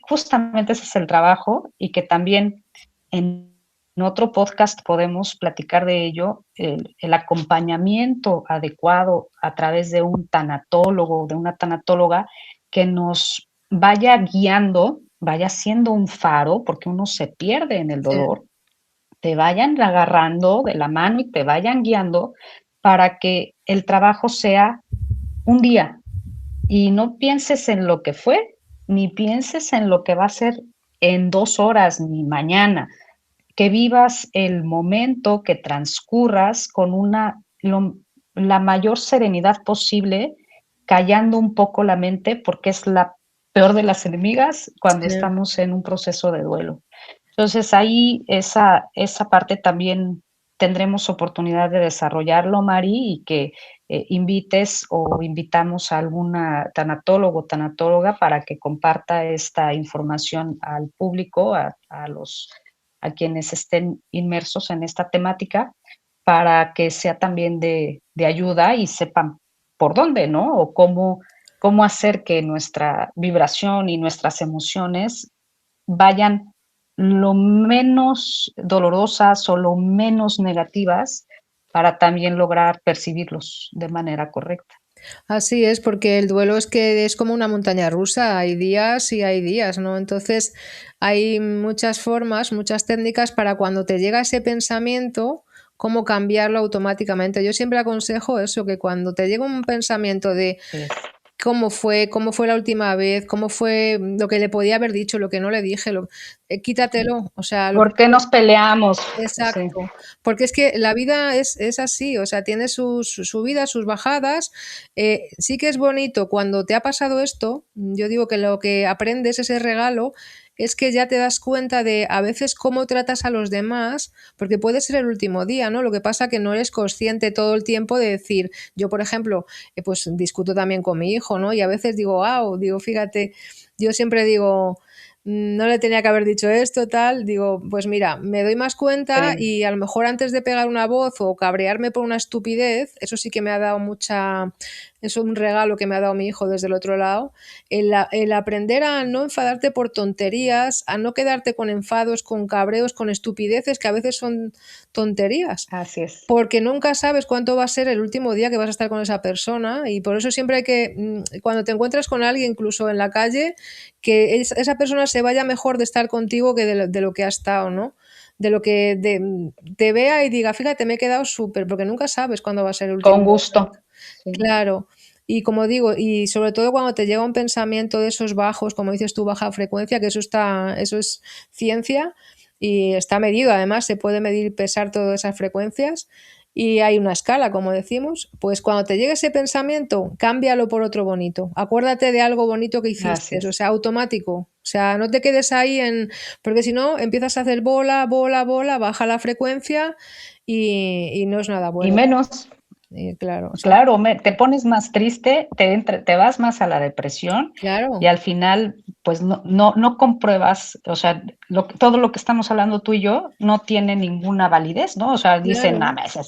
justamente ese es el trabajo y que también en En otro podcast podemos platicar de ello, el acompañamiento adecuado a través de un tanatólogo, de una tanatóloga, que nos vaya guiando, vaya siendo un faro, porque uno se pierde en el Sí, dolor, te vayan agarrando de la mano y te vayan guiando para que el trabajo sea un día y no pienses en lo que fue, ni pienses en lo que va a ser en 2 horas, ni mañana. Que vivas el momento, que transcurras con la mayor serenidad posible, callando un poco la mente, porque es la peor de las enemigas cuando sí. estamos en un proceso de duelo. Entonces ahí esa parte también tendremos oportunidad de desarrollarlo, Mari, y que invites o invitamos a alguna tanatólogo o tanatóloga para que comparta esta información al público, a quienes estén inmersos en esta temática, para que sea también de ayuda y sepan por dónde, ¿no? O cómo hacer que nuestra vibración y nuestras emociones vayan lo menos dolorosas o lo menos negativas para también lograr percibirlos de manera correcta. Así es, porque el duelo es que es como una montaña rusa, hay días y hay días, ¿no? Entonces, hay muchas formas, muchas técnicas para cuando te llega ese pensamiento, cómo cambiarlo automáticamente. Yo siempre aconsejo eso, que cuando te llega un pensamiento de Así es. cómo fue la última vez, cómo fue lo que le podía haber dicho, lo que no le dije, quítatelo, o sea, lo ¿Por qué nos peleamos? Sí, exacto, porque es que la vida es así, o sea, tiene sus subidas, sus bajadas. Sí que es bonito cuando te ha pasado esto, yo digo que lo que aprendes, ese regalo, es que ya te das cuenta de a veces cómo tratas a los demás, porque puede ser el último día, ¿no? Lo que pasa que no eres consciente todo el tiempo de decir, yo, por ejemplo, pues discuto también con mi hijo, ¿no? Y a veces digo, wow, digo, fíjate, yo siempre digo, no le tenía que haber dicho esto, tal, digo, pues mira, me doy más cuenta sí, y a lo mejor antes de pegar una voz o cabrearme por una estupidez, eso sí que me ha dado mucha, es un regalo que me ha dado mi hijo desde el otro lado, el aprender a no enfadarte por tonterías, a no quedarte con enfados, con cabreos, con estupideces que a veces son tonterías, así es. porque nunca sabes cuánto va a ser el último día que vas a estar con esa persona y por eso siempre hay que, cuando te encuentras con alguien, incluso en la calle, que esa persona se vaya mejor de estar contigo que de lo que ha estado, ¿no? De lo que te vea y diga, fíjate, me he quedado súper, porque nunca sabes cuándo va a ser el último Con momento. gusto. Sí, Claro. Y como digo, y sobre todo cuando te llega un pensamiento de esos bajos, como dices tú, baja frecuencia, que eso es ciencia y está medido, además se puede medir y pesar todas esas frecuencias y hay una escala, como decimos, pues cuando te llegue ese pensamiento, cámbialo por otro bonito. Acuérdate de algo bonito que así hiciste, o es. sea, automático. O sea, no te quedes ahí en, porque si no, empiezas a hacer bola, bola, bola, baja la frecuencia y no es nada Y bueno. menos, Claro, o sea, claro, te pones más triste, te vas más a la depresión y claro. al final, pues no compruebas, o sea, todo lo que estamos hablando tú y yo no tiene ninguna validez, ¿no? O sea, dicen, Claro, nada más,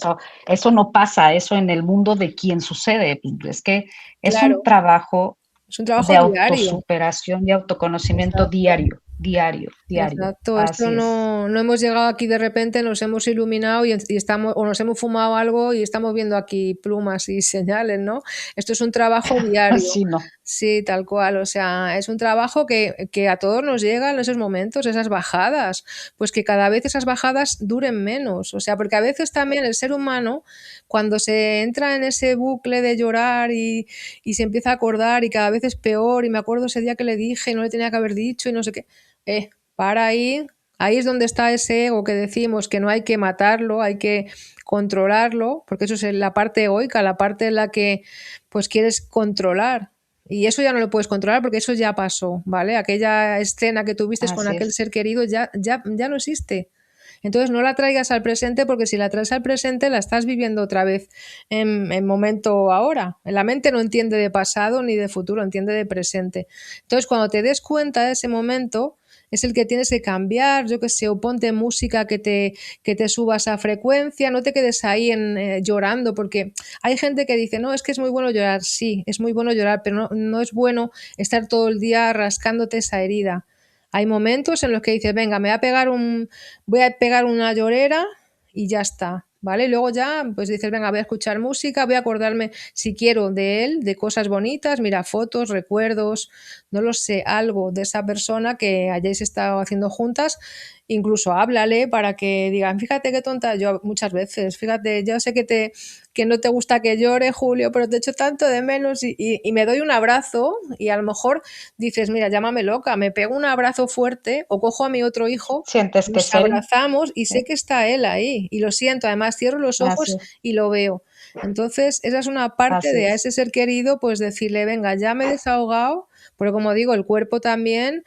eso no pasa, eso en el mundo de quién sucede. Es que es un claro. trabajo Es un de trabajo diario. autosuperación y autoconocimiento Exacto. diario, diario, diario. Exacto, esto Así es. no hemos llegado aquí de repente, nos hemos iluminado y estamos o nos hemos fumado algo y estamos viendo aquí plumas y señales, ¿no? Esto es un trabajo diario. Sí, no. Sí, tal cual, o sea, es un trabajo que a todos nos llegan esos momentos, esas bajadas, pues que cada vez esas bajadas duren menos, o sea, porque a veces también el ser humano, cuando se entra en ese bucle de llorar y se empieza a acordar y cada vez es peor y me acuerdo ese día que le dije y no le tenía que haber dicho y no sé qué, para ahí, ahí es donde está ese ego que decimos que no hay que matarlo, hay que controlarlo, porque eso es la parte egoica, la parte en la que pues quieres controlar. Y eso ya no lo puedes controlar porque eso ya pasó, ¿vale? Aquella escena que tuviste con Así aquel es. ser querido ya no existe. Entonces no la traigas al presente porque si la traes al presente la estás viviendo otra vez en momento ahora. La mente no entiende de pasado ni de futuro, entiende de presente. Entonces cuando te des cuenta de ese momento es el que tienes que cambiar, yo qué sé, o ponte música que te suba esa frecuencia, no te quedes ahí llorando, porque hay gente que dice, no, es que es muy bueno llorar, sí, es muy bueno llorar, pero no es bueno estar todo el día rascándote esa herida. Hay momentos en los que dices, venga, voy a pegar una llorera y ya está, ¿vale? Y luego ya, pues dices, venga, voy a escuchar música, voy a acordarme, si quiero, de él, de cosas bonitas, mira, fotos, recuerdos, no lo sé, algo de esa persona que hayáis estado haciendo juntas, incluso háblale para que digan, fíjate qué tonta, yo muchas veces, fíjate, yo sé que no te gusta que llore, Julio, pero te echo tanto de menos y me doy un abrazo y a lo mejor dices, mira, llámame loca, me pego un abrazo fuerte o cojo a mi otro hijo, Sientes que nos es él, abrazamos y sé ¿sí? que está él ahí y lo siento, además cierro los Así ojos es, y lo veo. Entonces, esa es una parte así de a es. ese ser querido, pues decirle, venga, ya me he desahogado, porque como digo, el cuerpo también,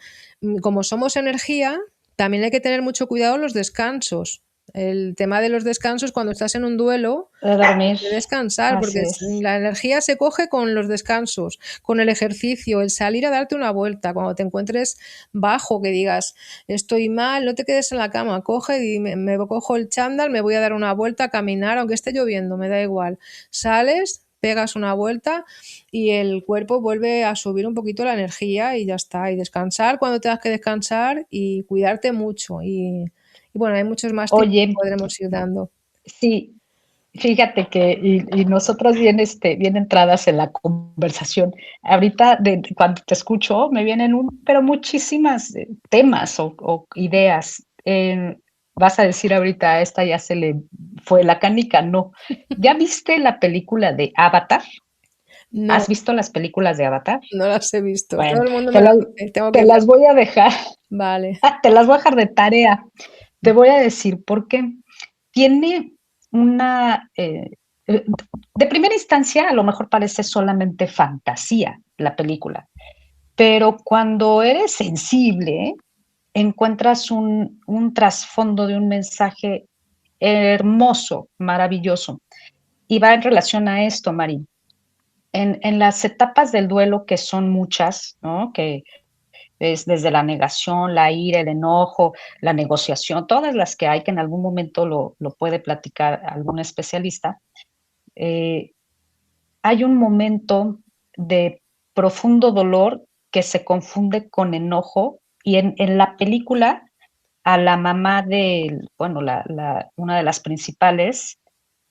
como somos energía, también hay que tener mucho cuidado en los descansos. El tema de los descansos cuando estás en un duelo, De dormir, de descansar, porque así es. la energía se coge con los descansos, con el ejercicio, el salir a darte una vuelta, cuando te encuentres bajo, que digas, estoy mal, no te quedes en la cama, coge y me cojo el chándal, me voy a dar una vuelta a caminar, aunque esté lloviendo, me da igual. Sales, pegas una vuelta y el cuerpo vuelve a subir un poquito la energía y ya está. Y descansar cuando tengas que descansar y cuidarte mucho. Y bueno, hay muchos más tips que Oye, podremos ir dando. sí, fíjate que y nosotros bien entradas en la conversación. Ahorita cuando te escucho me vienen pero muchísimas temas o ideas. Vas a decir ahorita, a esta ya se le fue la canica, no. ¿Ya viste la película de Avatar? No, ¿Has visto las películas de Avatar? no las he visto. Todo Bueno, el mundo te me lo las, dice, tengo que te ver. las voy a dejar, Vale. te las voy a dejar de tarea. Te voy a decir por qué. Tiene una, de primera instancia, a lo mejor parece solamente fantasía la película, pero cuando eres sensible, encuentras un trasfondo de un mensaje hermoso, maravilloso. Y va en relación a esto, Mari. En las etapas del duelo, que son muchas, ¿no? Que es desde la negación, la ira, el enojo, la negociación, todas las que hay, que en algún momento lo puede platicar algún especialista. eh, Hay un momento de profundo dolor que se confunde con enojo y en la película a la mamá de, bueno, una de las principales,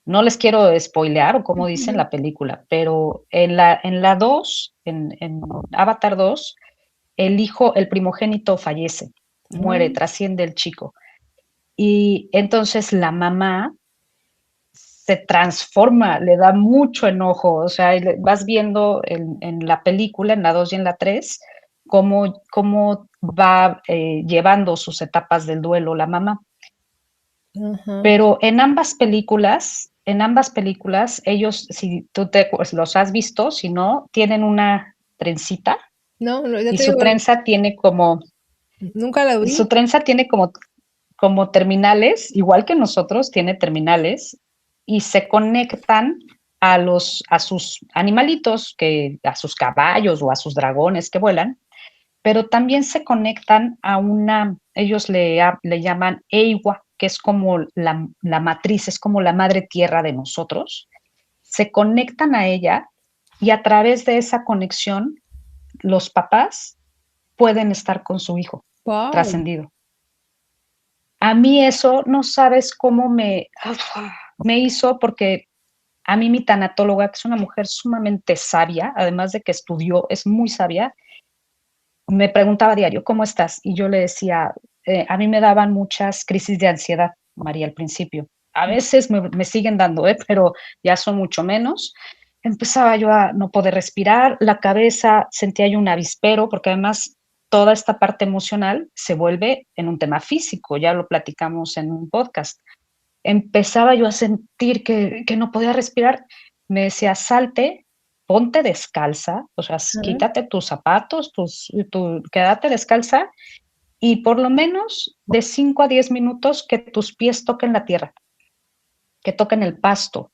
no les quiero spoilear o como dicen la película, pero en la 2, en Avatar 2, el hijo, el primogénito fallece, muere, Mm, trasciende el chico. Y entonces la mamá se transforma, le da mucho enojo, o sea, vas viendo en la película, en la 2 y en la 3, cómo va llevando sus etapas del duelo la mamá. ajá. Pero en ambas películas, ellos, si tú pues, los has visto, si no, tienen una trencita No, no, ya y te digo, nunca la vi. su trenza tiene como terminales, igual que nosotros, tiene terminales y se conectan a sus animalitos, a sus caballos o a sus dragones que vuelan, pero también se conectan ellos le llaman Eiwa, que es como la matriz, es como la madre tierra de nosotros. Se conectan a ella y a través de esa conexión, los papás pueden estar con su hijo Wow. trascendido. A mí eso no sabes cómo me hizo, porque a mí mi tanatóloga, que es una mujer sumamente sabia, además de que estudió, es muy sabia, me preguntaba a diario, ¿cómo estás? Y yo le decía, a mí me daban muchas crisis de ansiedad, María, al principio. A veces me siguen dando, pero ya son mucho menos. Empezaba yo a no poder respirar, la cabeza sentía yo un avispero, porque además toda esta parte emocional se vuelve en un tema físico, ya lo platicamos en un podcast. Empezaba yo a sentir que no podía respirar. Me decía, salte, ponte descalza, o sea, Ah, quítate tus zapatos, quédate descalza y por lo menos de 5 a 10 minutos que tus pies toquen la tierra, que toquen el pasto,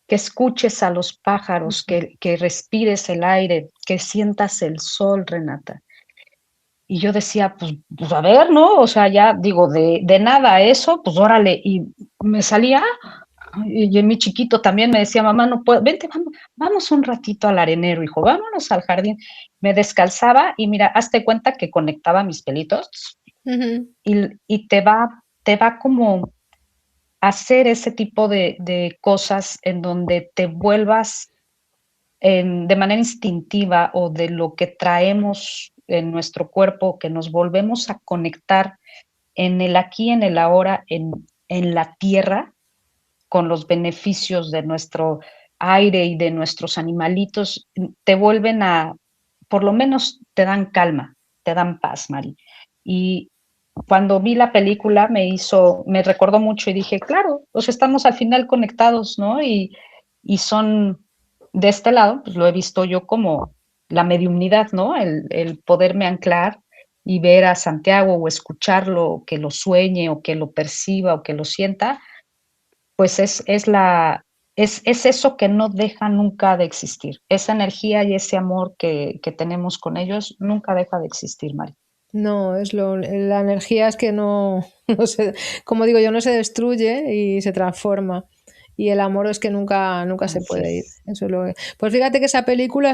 que escuches a los pájaros, ujú. que respires el aire, que sientas el sol, Renata. Y yo decía, pues a ver, ¿no? O sea, ya digo, de nada a eso, pues órale. Y me salía, Y en mi chiquito también me decía: "Mamá, no puedo, vente, vamos un ratito al arenero, hijo, vámonos al jardín". Me descalzaba y mira, hazte cuenta que conectaba mis pelitos Ujú. y te va como a hacer ese tipo de cosas en donde te vuelvas de manera instintiva o de lo que traemos en nuestro cuerpo, que nos volvemos a conectar en el aquí, en el ahora, en la tierra, con los beneficios de nuestro aire y de nuestros animalitos, te vuelven a, por lo menos te dan calma, te dan paz, Mari. Y cuando vi la película me recordó mucho y dije, claro, pues estamos al final conectados, ¿no? Y son, de este lado, pues lo he visto yo como la mediumnidad, ¿no? El poderme anclar y ver a Santiago o escucharlo, o que lo sueñe, o que lo perciba, o que lo sienta, pues es eso que no deja nunca de existir. Esa energía y ese amor que tenemos con ellos nunca deja de existir, Mari. No, la energía es que no, no se, como digo yo, no se destruye y se transforma. Y el amor es que nunca se Así puede ir. es. Eso es lo que... Pues fíjate que esa película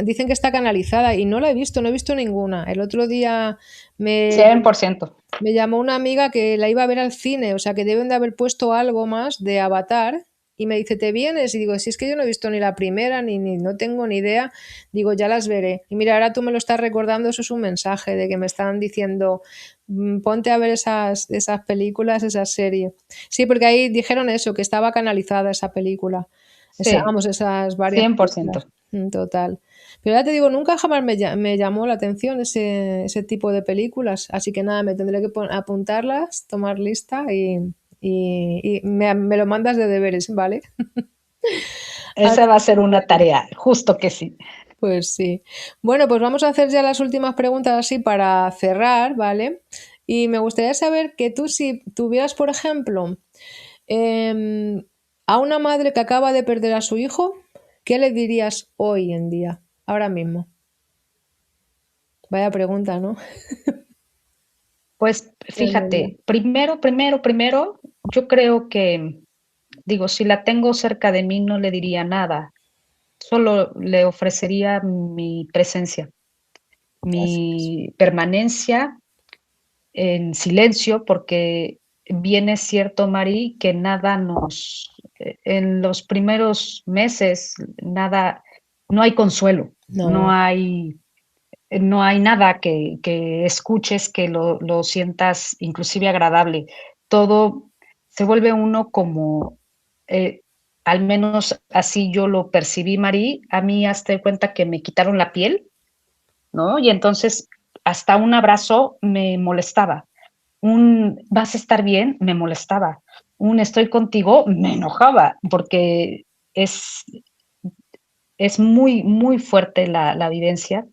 dicen que está canalizada y no la he visto, no he visto ninguna. El otro día me, 100%. me llamó una amiga que la iba a ver al cine, o sea que deben de haber puesto algo más de Avatar y me dice, ¿te vienes? Y digo, si es que yo no he visto ni la primera, ni no tengo ni idea, digo, ya las veré. Y mira, ahora tú me lo estás recordando, eso es un mensaje de que me están diciendo, ponte a ver esas películas, esa serie. Sí, porque ahí dijeron eso, que estaba canalizada esa película. Sí, Vamos, esas varias 100%. películas. Total. Pero ya te digo, nunca jamás me llamó la atención ese tipo de películas, así que nada, me tendré que apuntarlas, tomar lista y me lo mandas de deberes, ¿vale? Esa va a ser una tarea, justo que sí. Pues sí. Bueno, pues vamos a hacer ya las últimas preguntas así para cerrar, ¿vale? Y me gustaría saber que tú si tuvieras, por ejemplo, em, a una madre que acaba de perder a su hijo, ¿qué le dirías hoy en día, ahora mismo? Vaya pregunta, ¿no? Pues fíjate, primero, yo creo que, digo, si la tengo cerca de mí, no le diría nada, solo le ofrecería mi presencia, Así es. mi permanencia en silencio, porque bien es cierto, Mari, que nada en los primeros meses, nada, no hay consuelo, no No, hay, no hay nada que escuches que lo sientas inclusive agradable. Todo se vuelve uno como, eh, al menos así yo lo percibí, Mari, a mí hazte cuenta que me quitaron la piel, ¿no? Y entonces hasta un abrazo me molestaba, un vas a estar bien me molestaba, un estoy contigo me enojaba, porque es, es muy, muy fuerte la vivencia.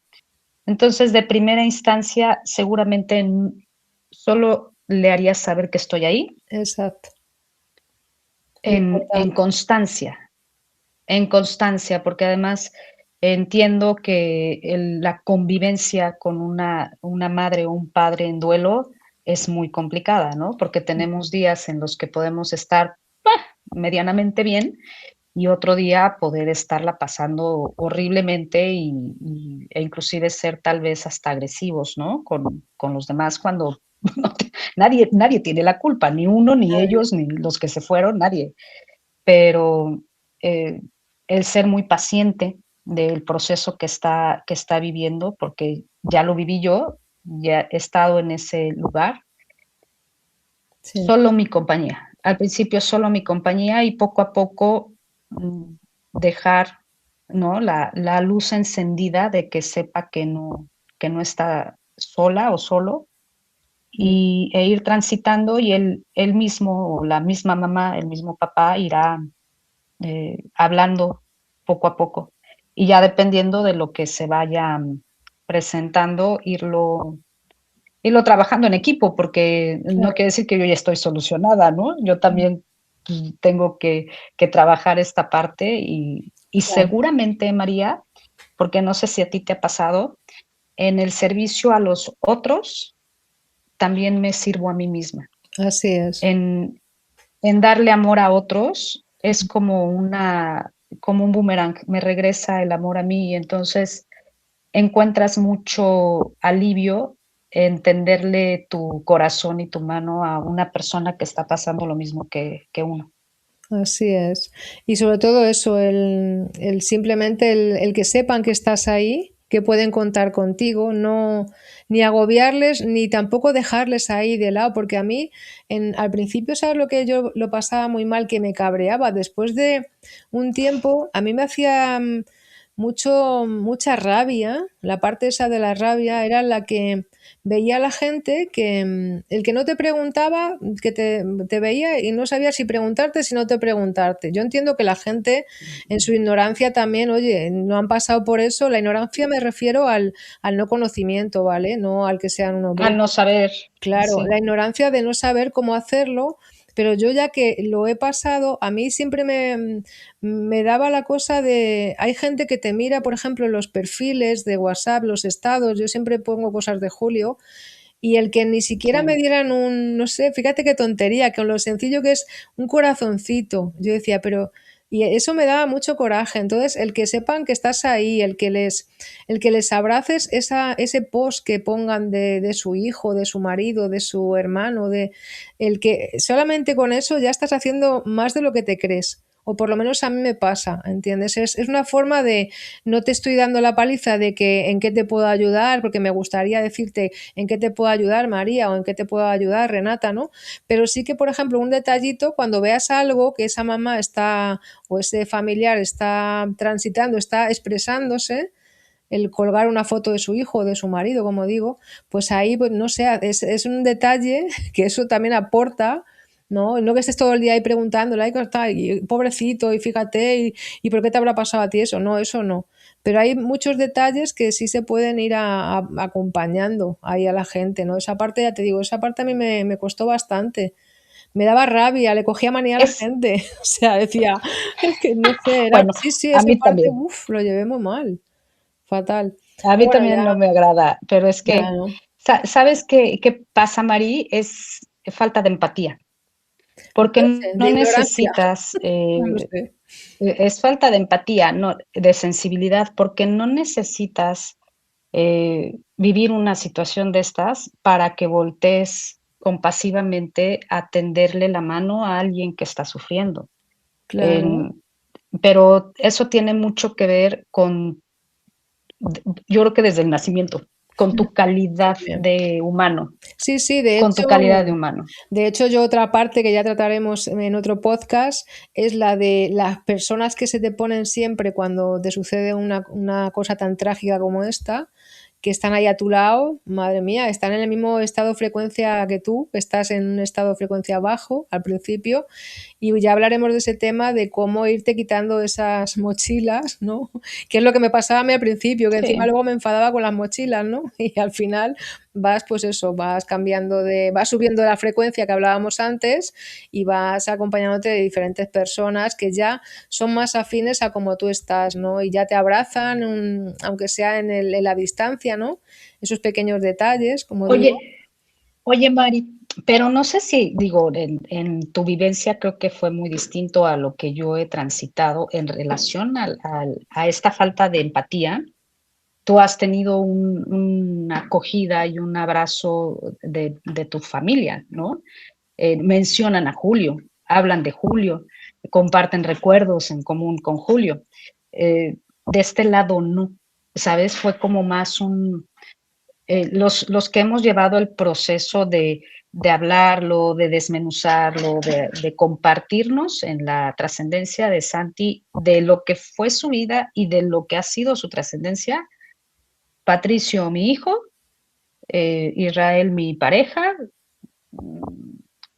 Entonces, de primera instancia, seguramente solo le haría saber que estoy ahí exacto. en Importante. constancia, en constancia, porque además entiendo que la convivencia con una madre o un padre en duelo es muy complicada, ¿no? Porque tenemos días en los que podemos estar medianamente bien y otro día poder estarla pasando horriblemente e inclusive ser tal vez hasta agresivos, ¿no? Con los demás cuando nadie tiene la culpa, ni uno, ni ellos, ni los que se fueron, nadie. Pero eh, el ser muy paciente del proceso que está viviendo, porque ya lo viví yo, ya he estado en ese lugar, Sí, solo mi compañía. Al principio solo mi compañía y poco a poco mm, dejar, ¿no? La luz encendida de que sepa que no está sola o solo e ir transitando y él mismo o la misma mamá, el mismo papá irá hablando poco a poco. Y ya dependiendo de lo que se vaya presentando, irlo trabajando en equipo, porque no claro, quiere decir que yo ya estoy solucionada, ¿no? Yo también pues, tengo que trabajar esta parte y claro. seguramente, María, porque no sé si a ti te ha pasado, en el servicio a los otros también me sirvo a mí misma. Así es. En, en darle amor a otros, es como un boomerang, me regresa el amor a mí y entonces encuentras mucho alivio en tenderle tu corazón y tu mano a una persona que está pasando lo mismo que uno. Así es. Y sobre todo eso, el simplemente el que sepan que estás ahí, que pueden contar contigo, no ni agobiarles ni tampoco dejarles ahí de lado, porque a mí al principio, ¿sabes lo que yo lo pasaba muy mal, que me cabreaba? Después de un tiempo, a mí me hacía mucha rabia, la parte esa de la rabia era la que veía a la gente que el que no te preguntaba, que te veía y no sabía si preguntarte, si no te preguntarte. Yo entiendo que la gente en su ignorancia también, oye, no han pasado por eso. La ignorancia me refiero al no conocimiento, ¿vale? No al que sean unos Al no brutos. saber, Claro, sí. la ignorancia de no saber cómo hacerlo, pero yo ya que lo he pasado, a mí siempre me daba la cosa de, hay gente que te mira, por ejemplo, en los perfiles de WhatsApp, los estados, yo siempre pongo cosas de Julio, y el que ni siquiera me Sí. dieran no sé, fíjate qué tontería, con lo sencillo que es un corazoncito. Yo decía, pero y eso me daba mucho coraje. Entonces, el que sepan que estás ahí, el que les abraces ese post que pongan de su hijo, de su marido, de su hermano, el que solamente con eso ya estás haciendo más de lo que te crees. O por lo menos a mí me pasa, ¿entiendes? Es una forma de, no te estoy dando la paliza de que en qué te puedo ayudar, porque me gustaría decirte en qué te puedo ayudar, María, o en qué te puedo ayudar, Renata, ¿no? Pero sí que, por ejemplo, un detallito, cuando veas algo que esa mamá está o ese familiar está transitando, está expresándose, el colgar una foto de su hijo o de su marido, como digo, pues ahí, pues, no sé, es un detalle que eso también aporta. No, no que estés todo el día ahí preguntándole, ay, ¿cómo está? Y, pobrecito, y fíjate, y por qué te habrá pasado a ti eso. No, eso no. Pero hay muchos detalles que sí se pueden ir acompañando ahí a la gente, ¿no? Esa parte, ya te digo, esa parte a mí me costó bastante. Me daba rabia, le cogía manía a la Es, gente. O sea, decía, es que no sé, bueno, sí, sí, a esa mí parte, también. uff, lo llevé muy mal, fatal. A mí Bueno, también ya, no me agrada, pero es ya que, no. ¿sabes qué pasa, Mari? Es falta de empatía, porque No sé, de no ignorancia, necesitas, no lo sé. es falta de empatía, no, de sensibilidad, porque no necesitas vivir una situación de estas para que voltees compasivamente a tenderle la mano a alguien que está sufriendo. Claro, En- pero eso tiene mucho que ver con, yo creo que desde el nacimiento, con tu calidad también. de humano, Sí, sí, con tu calidad de humano. de hecho, yo otra parte que ya trataremos en otro podcast es la de las personas que se te ponen siempre cuando te sucede una cosa tan trágica como esta, que están ahí a tu lado, madre mía, están en el mismo estado de frecuencia que tú, estás en un estado de frecuencia bajo al principio, y ya hablaremos de ese tema de cómo irte quitando esas mochilas, ¿no? Que es lo que me pasaba a mí al principio, que encima Sí. luego me enfadaba con las mochilas, ¿no? Y al final vas, pues eso, vas cambiando vas subiendo la frecuencia que hablábamos antes y vas acompañándote de diferentes personas que ya son más afines a como tú estás, ¿no? Y ya te abrazan, aunque sea en la distancia, ¿no? Esos pequeños detalles, como digo. Oye, oye, Mari, pero no sé si, digo, en tu vivencia creo que fue muy distinto a lo que yo he transitado en relación a esta falta de empatía. Tú has tenido una acogida y un abrazo de tu familia, ¿no? Mencionan a Julio, hablan de Julio, comparten recuerdos en común con Julio. De este lado no, ¿sabes? Fue como más los que hemos llevado el proceso de hablarlo, de desmenuzarlo, de compartirnos en la trascendencia de Santi, de lo que fue su vida y de lo que ha sido su trascendencia. Patricio, mi hijo, Israel, mi pareja,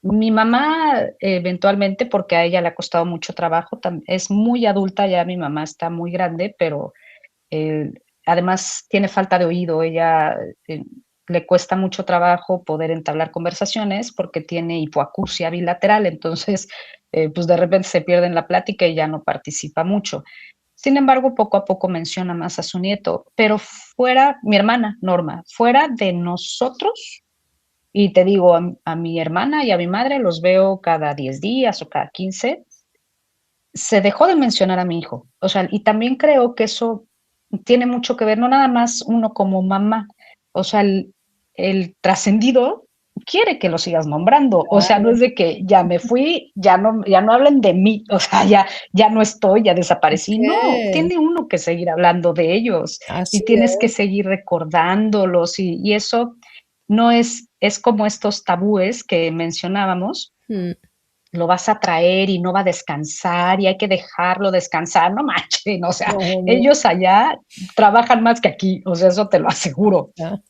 mi mamá eventualmente, porque a ella le ha costado mucho trabajo, es muy adulta ya, mi mamá está muy grande, pero eh, además tiene falta de oído, ella le cuesta mucho trabajo poder entablar conversaciones porque tiene hipoacusia bilateral, entonces pues de repente se pierde en la plática y ya no participa mucho. Sin embargo, poco a poco menciona más a su nieto, pero fuera, mi hermana Norma, fuera de nosotros, y te digo, a mi hermana y a mi madre los veo cada 10 días o cada 15. se dejó de mencionar a mi hijo. O sea, y también creo que eso tiene mucho que ver, no nada más uno como mamá, o sea, el trascendido quiere que lo sigas nombrando, o sea, no Claro, es de que ya me fui, ya no hablen de mí, o sea, ya no estoy, ya es desaparecí, no, que tiene uno que seguir hablando de ellos así y tienes que es. seguir recordándolos y eso no es como estos tabúes que mencionábamos, Mm. lo vas a traer y no va a descansar y hay que dejarlo descansar, no manchen, o sea, No, no, ellos allá trabajan más que aquí, o sea, eso te lo aseguro. ya.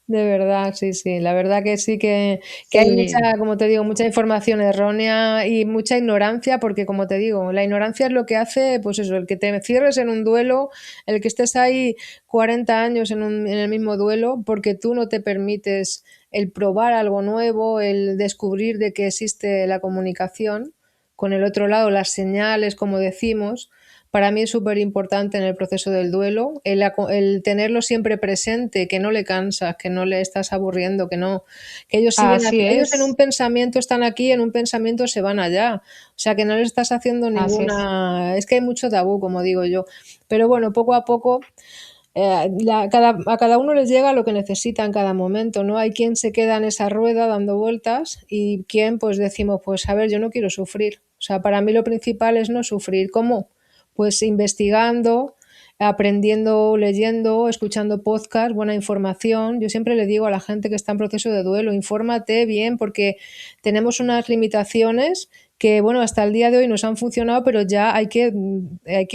De verdad, sí, sí. La verdad que sí que hay mucha, Sí, como te digo, mucha información errónea y mucha ignorancia, porque como te digo, la ignorancia es lo que hace, pues eso, el que te cierres en un duelo, el que estés ahí 40 años en el mismo duelo, porque tú no te permites el probar algo nuevo, el descubrir de que existe la comunicación con el otro lado, las señales, como decimos. Para mí es súper importante en el proceso del duelo el tenerlo siempre presente, que no le cansas, que no le estás aburriendo, que no, que ellos siguen así aquí, ellos en un es, pensamiento están aquí, en un pensamiento se van allá. O sea, que no le estás haciendo así es. ninguna. Es que hay mucho tabú, como digo yo. Pero bueno, poco a poco a cada uno les llega lo que necesita en cada momento, ¿no? Hay quien se queda en esa rueda dando vueltas y quien pues decimos, pues a ver, yo no quiero sufrir. O sea, para mí lo principal es no sufrir. ¿Cómo? Pues investigando, aprendiendo, leyendo, escuchando podcast, buena información. Yo siempre le digo a la gente que está en proceso de duelo, infórmate bien porque tenemos unas limitaciones que, bueno, hasta el día de hoy nos han funcionado, pero ya hay que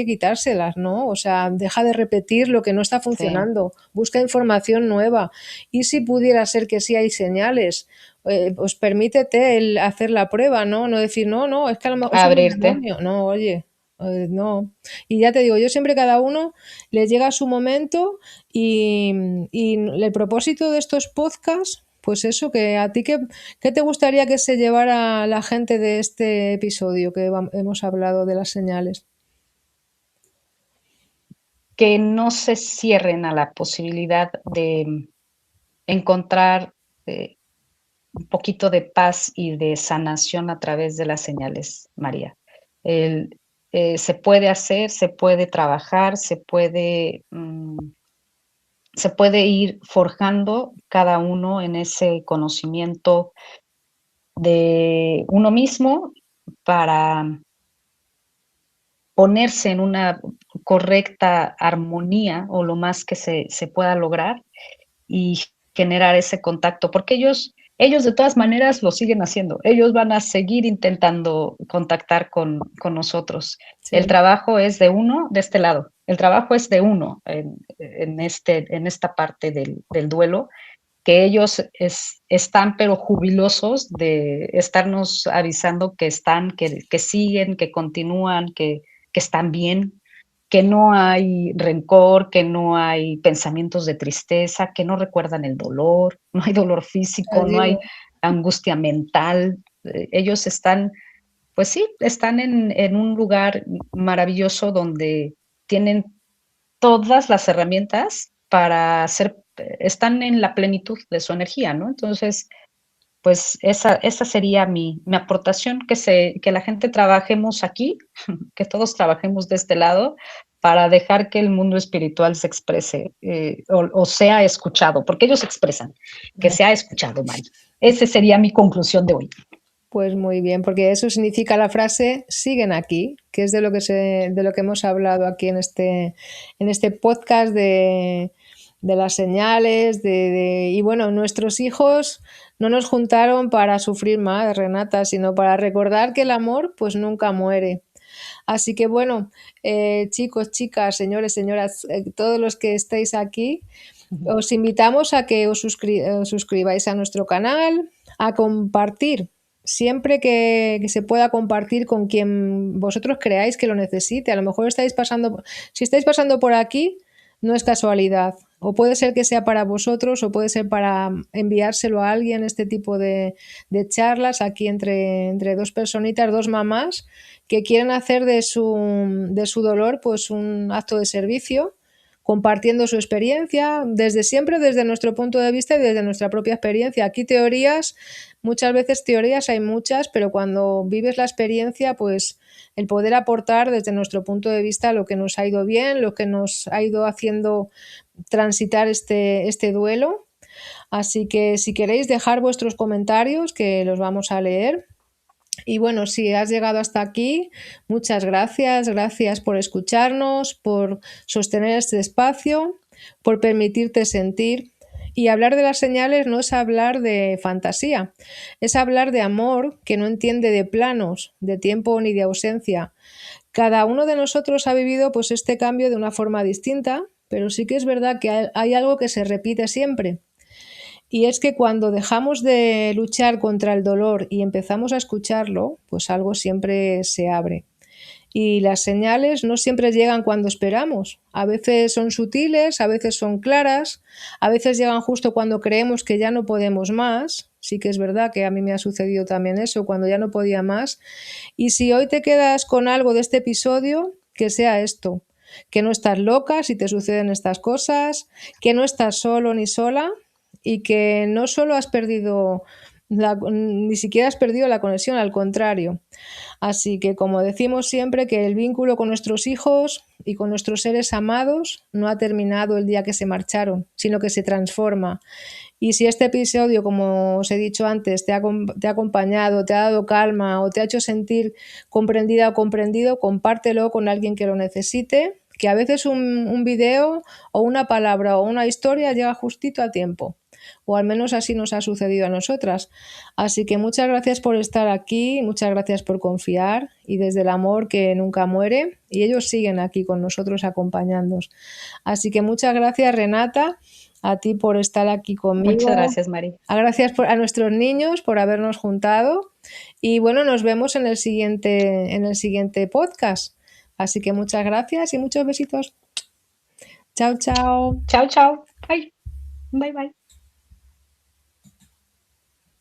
quitárselas, ¿no? O sea, deja de repetir lo que no está Sí, funcionando, busca información nueva. Y si pudiera ser que sí hay señales, pues permítete el hacer la prueba, ¿no? No decir, no, no, es que a lo mejor soy un abrirte. demonio. No, oye, no. Y ya te digo, yo siempre cada uno le llega a su momento y el propósito de estos podcasts, pues eso, que a ti ¿qué te gustaría que se llevara la gente de este episodio que hemos hablado de las señales? Que no se cierren a la posibilidad de encontrar un poquito de paz y de sanación a través de las señales, María. El, se puede hacer, se puede trabajar, se puede ir forjando cada uno en ese conocimiento de uno mismo para ponerse en una correcta armonía o lo más que se pueda lograr y generar ese contacto, porque ellos de todas maneras lo siguen haciendo, ellos van a seguir intentando contactar con nosotros. El Sí, trabajo es de uno, de este lado, el trabajo es de uno en esta parte del duelo, que ellos están pero jubilosos de estarnos avisando que están, que siguen, que continúan, que están bien, que no hay rencor, que no hay pensamientos de tristeza, que no recuerdan el dolor, no hay dolor ya físico, no hay digo, angustia mental. Ellos están, pues sí, están en un lugar maravilloso donde tienen todas las herramientas para ser, están en la plenitud de su energía, ¿no? Entonces, pues esa sería mi aportación, que la gente trabajemos aquí, que todos trabajemos de este lado para dejar que el mundo espiritual se exprese o sea escuchado, porque ellos expresan, que sea escuchado, Mari. Esa sería mi conclusión de hoy. pues muy bien, porque eso significa la frase siguen aquí, que es de lo que hemos hablado aquí en este podcast de las señales, y bueno, nuestros hijos no nos juntaron para sufrir más, Renata, sino para recordar que el amor pues nunca muere. Así que bueno, chicos, chicas, señores, señoras, todos los que estáis aquí, os invitamos a que os suscribáis a nuestro canal, a compartir. Siempre que se pueda compartir con quien vosotros creáis que lo necesite. A lo mejor si estáis pasando por aquí, no es casualidad. O puede ser que sea para vosotros o puede ser para enviárselo a alguien, este tipo de charlas aquí entre dos personitas, dos mamás que quieren hacer de su dolor pues un acto de servicio compartiendo su experiencia, desde siempre desde nuestro punto de vista y desde nuestra propia experiencia. Aquí teorías, muchas veces teorías hay muchas, pero cuando vives la experiencia, pues el poder aportar desde nuestro punto de vista lo que nos ha ido bien, lo que nos ha ido haciendo transitar este duelo. Así que si queréis dejar vuestros comentarios, que los vamos a leer. Y bueno, si has llegado hasta aquí, muchas gracias. Gracias por escucharnos, por sostener este espacio, por permitirte sentir. Y hablar de las señales no es hablar de fantasía, es hablar de amor que no entiende de planos, de tiempo ni de ausencia. Cada uno de nosotros ha vivido pues este cambio de una forma distinta, pero sí que es verdad que hay algo que se repite siempre. Y es que cuando dejamos de luchar contra el dolor y empezamos a escucharlo, pues algo siempre se abre. Y las señales no siempre llegan cuando esperamos. A veces son sutiles, a veces son claras, a veces llegan justo cuando creemos que ya no podemos más. Sí que es verdad que a mí me ha sucedido también eso, cuando ya no podía más. Y si hoy te quedas con algo de este episodio, que sea esto, que no estás loca si te suceden estas cosas, que no estás solo ni sola, y que no solo has perdido, ni siquiera has perdido la conexión, al contrario. Así que, como decimos siempre, que el vínculo con nuestros hijos y con nuestros seres amados no ha terminado el día que se marcharon, sino que se transforma. Y si este episodio, como os he dicho antes, te ha acompañado, te ha dado calma o te ha hecho sentir comprendida o comprendido, compártelo con alguien que lo necesite, que a veces un video o una palabra o una historia llega justito a tiempo. O al menos así nos ha sucedido a nosotras. Así que muchas gracias por estar aquí, muchas gracias por confiar y desde el amor que nunca muere. Y ellos siguen aquí con nosotros acompañándonos. Así que muchas gracias, Renata, a ti por estar aquí conmigo. Muchas gracias, Mari. Gracias a nuestros niños por habernos juntado. Y bueno, nos vemos en el siguiente podcast. Así que muchas gracias y muchos besitos. Chao, chao. Chao, chao. Bye. Bye, bye.